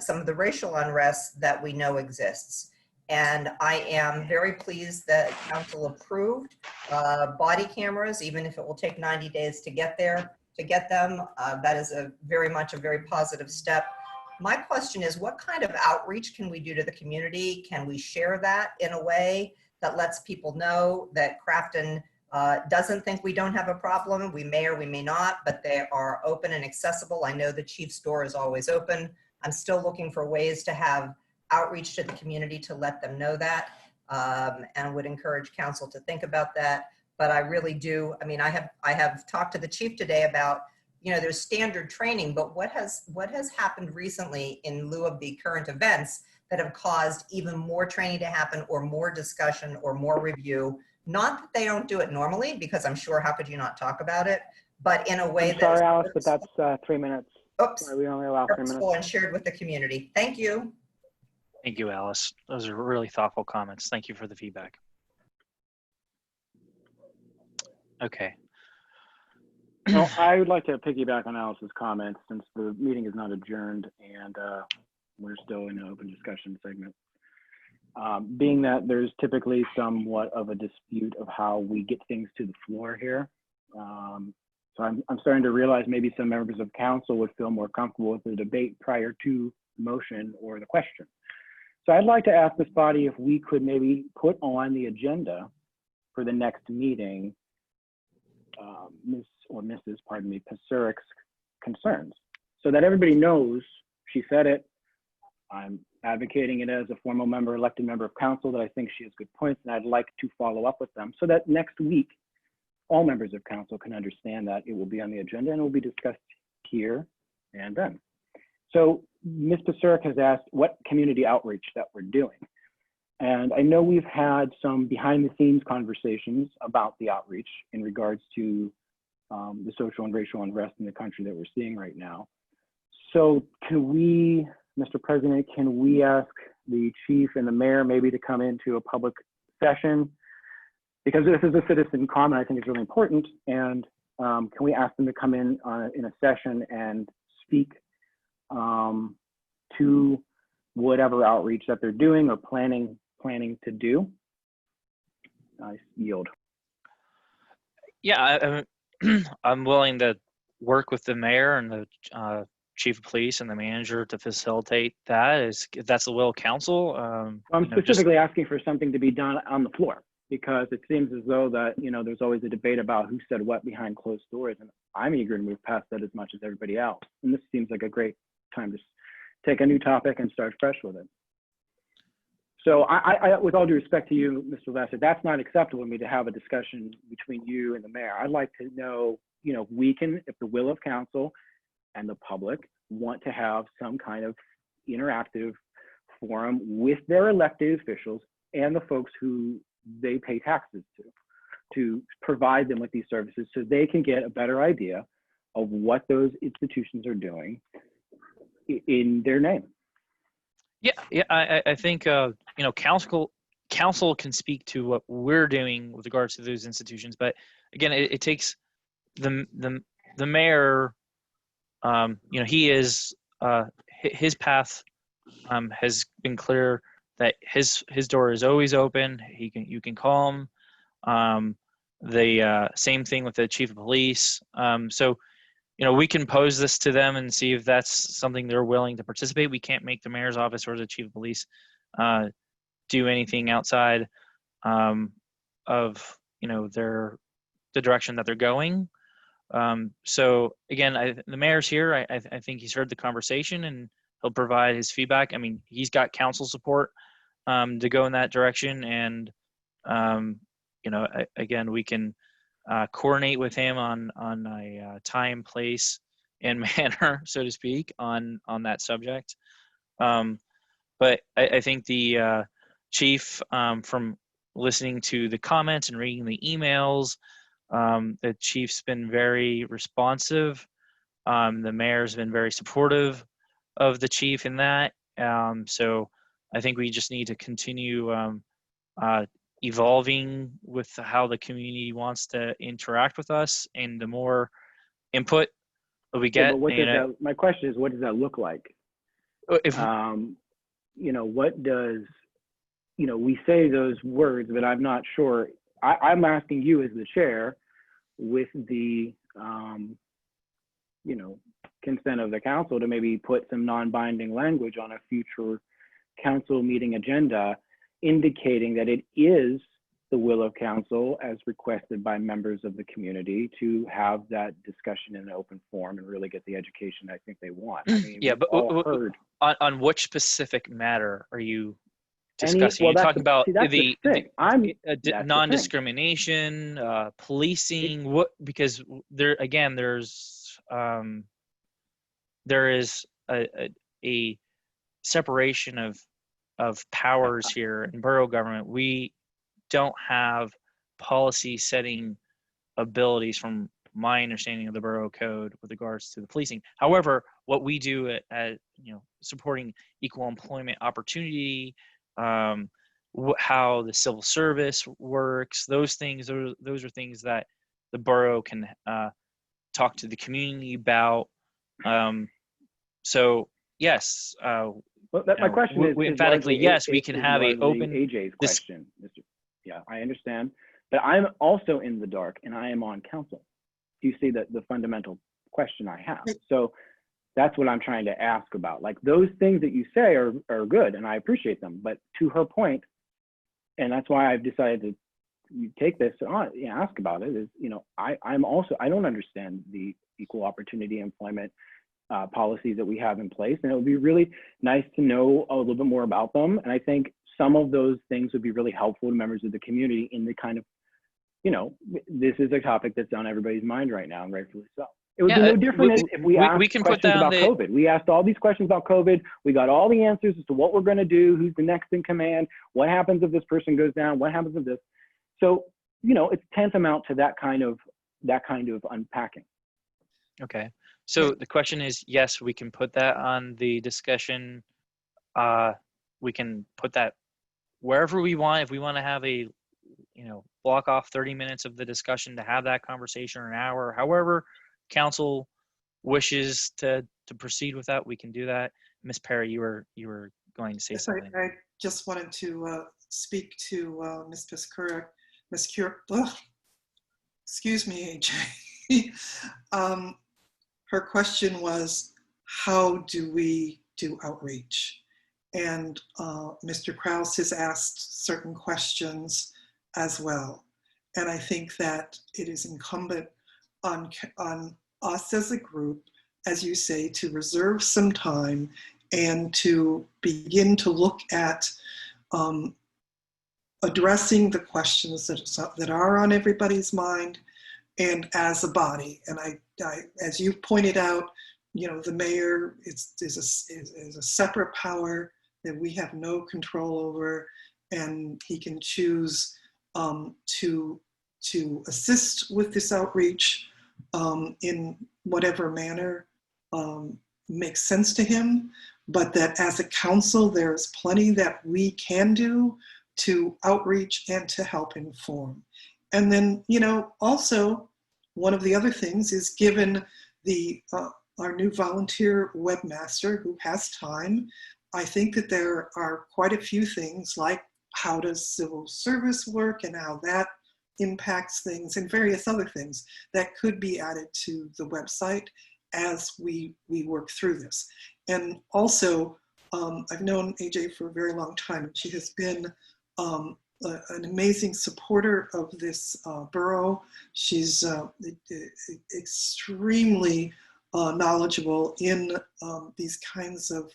some of the racial unrest that we know exists? And I am very pleased that council approved body cameras, even if it will take 90 days to get there, to get them. That is very much a very positive step. My question is, what kind of outreach can we do to the community? Can we share that in a way that lets people know that Crafton doesn't think we don't have a problem? We may or we may not, but they are open and accessible. I know the chief's door is always open. I'm still looking for ways to have outreach to the community to let them know that, and would encourage council to think about that. But I really do, I mean, I have talked to the chief today about, you know, there's standard training, but what has happened recently in lieu of the current events that have caused even more training to happen, or more discussion, or more review? Not that they don't do it normally, because I'm sure, how could you not talk about it, but in a way I'm sorry, Alice, but that's 3 minutes. Oops. Sorry, we only allow 3 minutes. Purposeful and shared with the community. Thank you. Thank you, Alice. Those are really thoughtful comments. Thank you for the feedback. Okay. Well, I would like to piggyback on Alice's comments, since the meeting is not adjourned and we're still in an open discussion segment. Being that there's typically somewhat of a dispute of how we get things to the floor here. So I'm starting to realize maybe some members of council would feel more comfortable with the debate prior to the motion or the question. So I'd like to ask this body if we could maybe put on the agenda for the next meeting, Ms. or Mrs., pardon me, Pasurik's concerns, so that everybody knows, she said it, I'm advocating it as a formal member, elected member of council, that I think she has good points, and I'd like to follow up with them, so that next week, all members of council can understand that it will be on the agenda and it will be discussed here and then. So Ms. Pasurik has asked what community outreach that we're doing. And I know we've had some behind the scenes conversations about the outreach in regards to the social and racial unrest in the country that we're seeing right now. So can we, Mr. President, can we ask the chief and the mayor maybe to come into a public session? Because this is a citizen comment, I think it's really important. And can we ask them to come in a session and speak to whatever outreach that they're doing or planning to do? I yield. Yeah, I'm willing to work with the mayor and the chief of police and the manager to facilitate that. If that's the will of council. I'm specifically asking for something to be done on the floor, because it seems as though that, you know, there's always a debate about who said what behind closed doors, and I'm eager to move past that as much as everybody else. And this seems like a great time to take a new topic and start fresh with it. So I with all due respect to you, Mr. Lester, that's not acceptable to me to have a discussion between you and the mayor. I'd like to know, you know, we can, if the will of council and the public want to have some kind of interactive forum with their elected officials and the folks who they pay taxes to provide them with these services so they can get a better idea of what those institutions are doing in their name. Yeah, I think you know, council can speak to what we're doing with regards to those institutions, but again, it takes the mayor. You know, he is his path has been clear that his door is always open. You can call him. The same thing with the chief of police. So, you know, we can pose this to them and see if that's something they're willing to participate. We can't make the mayor's office or the chief of police do anything outside of, you know, the direction that they're going. So again, the mayor's here. I think he's heard the conversation and he'll provide his feedback. I mean, he's got council support to go in that direction, and you know, again, we can coordinate with him on a time, place, and manner, so to speak, on that subject. But I think the chief, from listening to the comments and reading the emails, the chief's been very responsive. The mayor's been very supportive of the chief in that. So I think we just need to continue evolving with how the community wants to interact with us, and the more input that we get. Yeah, but what does that, my question is, what does that look like? If you know, what does you know, we say those words, but I'm not sure. I'm asking you as the chair, with the, you know, consent of the council, to maybe put some non-binding language on a future council meeting agenda, indicating that it is the will of council, as requested by members of the community, to have that discussion in an open forum and really get the education I think they want. I mean, Yeah, we've but all heard on which specific matter are you any. discussing? Well, You that's talking about see, that's the thing. That's the thing. non-discrimination, policing? What? Because there again, there is a separation of powers here in borough government. We don't have policy setting abilities from my understanding of the borough code with regards to the policing. However, what we do at you know, supporting equal employment opportunity, how the civil service works, those things, those are things that the borough can talk to the community about. So yes, Well, my question is emphatically largely, yes, we can have a open AJ's question. Yeah, I understand, but I'm also in the dark, and I am on council. Do you see the fundamental question I have? So that's what I'm trying to ask about. Like, those things that you say are good, and I appreciate them. But to her point, and that's why I've decided to take this on, you know, ask about it, is, you know, I don't understand the equal opportunity employment policies that we have in place, and it would be really nice to know a little bit more about them. And I think some of those things would be really helpful to members of the community in the kind of, you know, this is a topic that's on everybody's mind right now, and rightfully so. It would be no different if we asked questions about COVID. We asked all these questions about COVID. We got all the answers as to what we're going to do, who's the next in command, what happens if this person goes down, what happens if this. So, you know, it's tantamount to that kind of unpacking. Okay. So the question is, yes, we can put that on the discussion. We can put that wherever we want. If we want to have a, you know, block off 30 minutes of the discussion to have that conversation, or an hour, however council wishes to proceed with that, we can do that. Ms. Perry, you were going to say something. I just wanted to speak to Ms. Piscura. Excuse me, AJ. Her question was, how do we do outreach? And Mr. Krause has asked certain questions as well. And I think that it is incumbent on us as a group, as you say, to reserve some time and to begin to look at addressing the questions that are on everybody's mind, and as a body. And I as you pointed out, you know, the mayor is a separate power that we have no control over, and he can choose to assist with this outreach in whatever manner makes sense to him, but that as a council, there's plenty that we can do to outreach and to help inform. And then, you know, also one of the other things is, given the our new volunteer webmaster who has time, I think that there are quite a few things, like how does civil service work and how that impacts things, and various other things that could be added to the website as we work through this. And also, I've known AJ for a very long time, and she has been an amazing supporter of this borough. She's extremely knowledgeable in these kinds of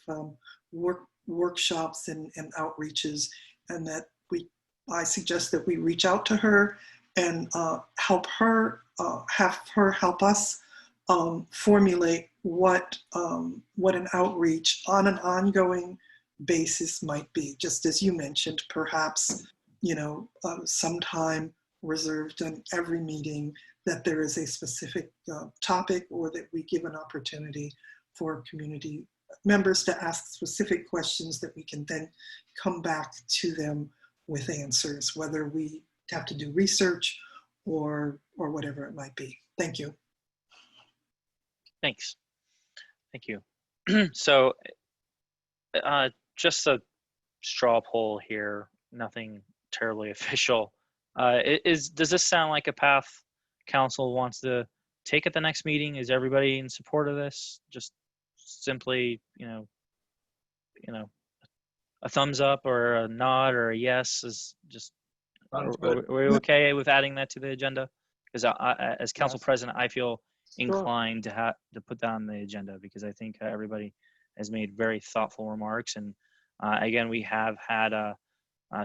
workshops and outreaches, and that I suggest that we reach out to her and help her, have her help us formulate what an outreach on an ongoing basis might be. Just as you mentioned, perhaps, you know, some time reserved on every meeting, that there is a specific topic, or that we give an opportunity for community members to ask specific questions that we can then come back to them with answers, whether we have to do research or whatever it might be. Thank you. Thanks. Thank you. So just a straw poll here. nothing terribly official. Does this sound like a path council wants to take at the next meeting? Is everybody in support of this? Just simply, a thumbs up or a nod or a yes is just. Sounds Are good. we okay with adding that to the agenda? Because as council Yes. president, I feel Sure. inclined to put that on the agenda because I think everybody has made very thoughtful remarks. And again, we have had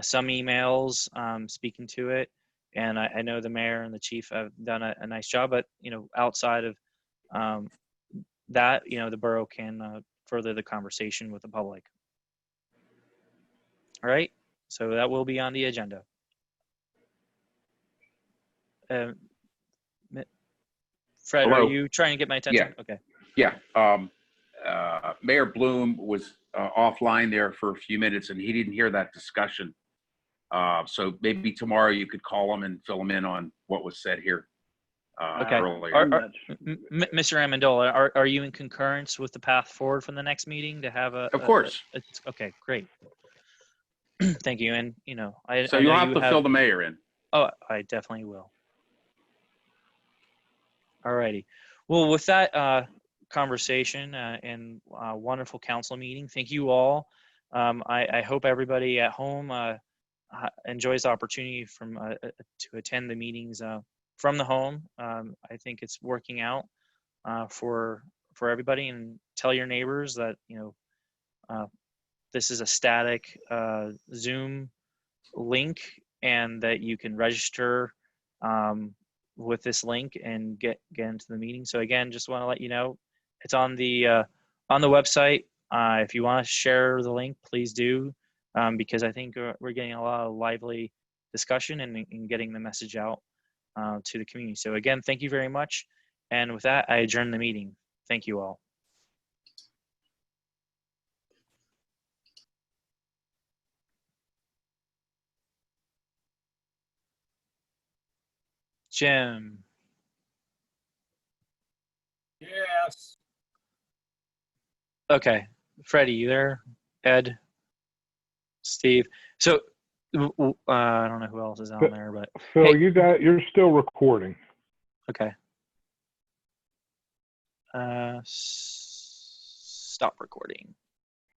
some emails speaking to it, and I know the mayor and the chief have done a nice job. But outside of that, the borough can further the conversation with the public. All right, so that will be on the agenda. Fred, Hello? are you trying to get my attention? Yeah. Okay. Yeah. Mayor Bloom was offline there for a few minutes and he didn't hear that discussion. So maybe tomorrow you could call him and fill him in on what was said here Okay. earlier. Mr. Amendola, are you in concurrence with the path forward from the next meeting to have Of course. Okay, great. Thank you. And So I you'll know have to fill the mayor in. Oh, I definitely will. All righty. Well, with that conversation and wonderful council meeting, thank you all. I hope everybody at home enjoys the opportunity to attend the meetings from the home. I think it's working out for everybody, and tell your neighbors that this is a static Zoom link, and that you can register with this link and get into the meeting. So again, just want to let you know it's on the website. If you want to share the link, please do, because I think we're getting a lot of lively discussion and getting the message out to the community. So again, thank you very much. And with that, I adjourn the meeting. Thank you all. Jim. Yes. Okay. Freddie, you there? Ed? Steve? So, I don't know who else is on there, but. Phil, hey, you're still recording. Okay. Stop recording.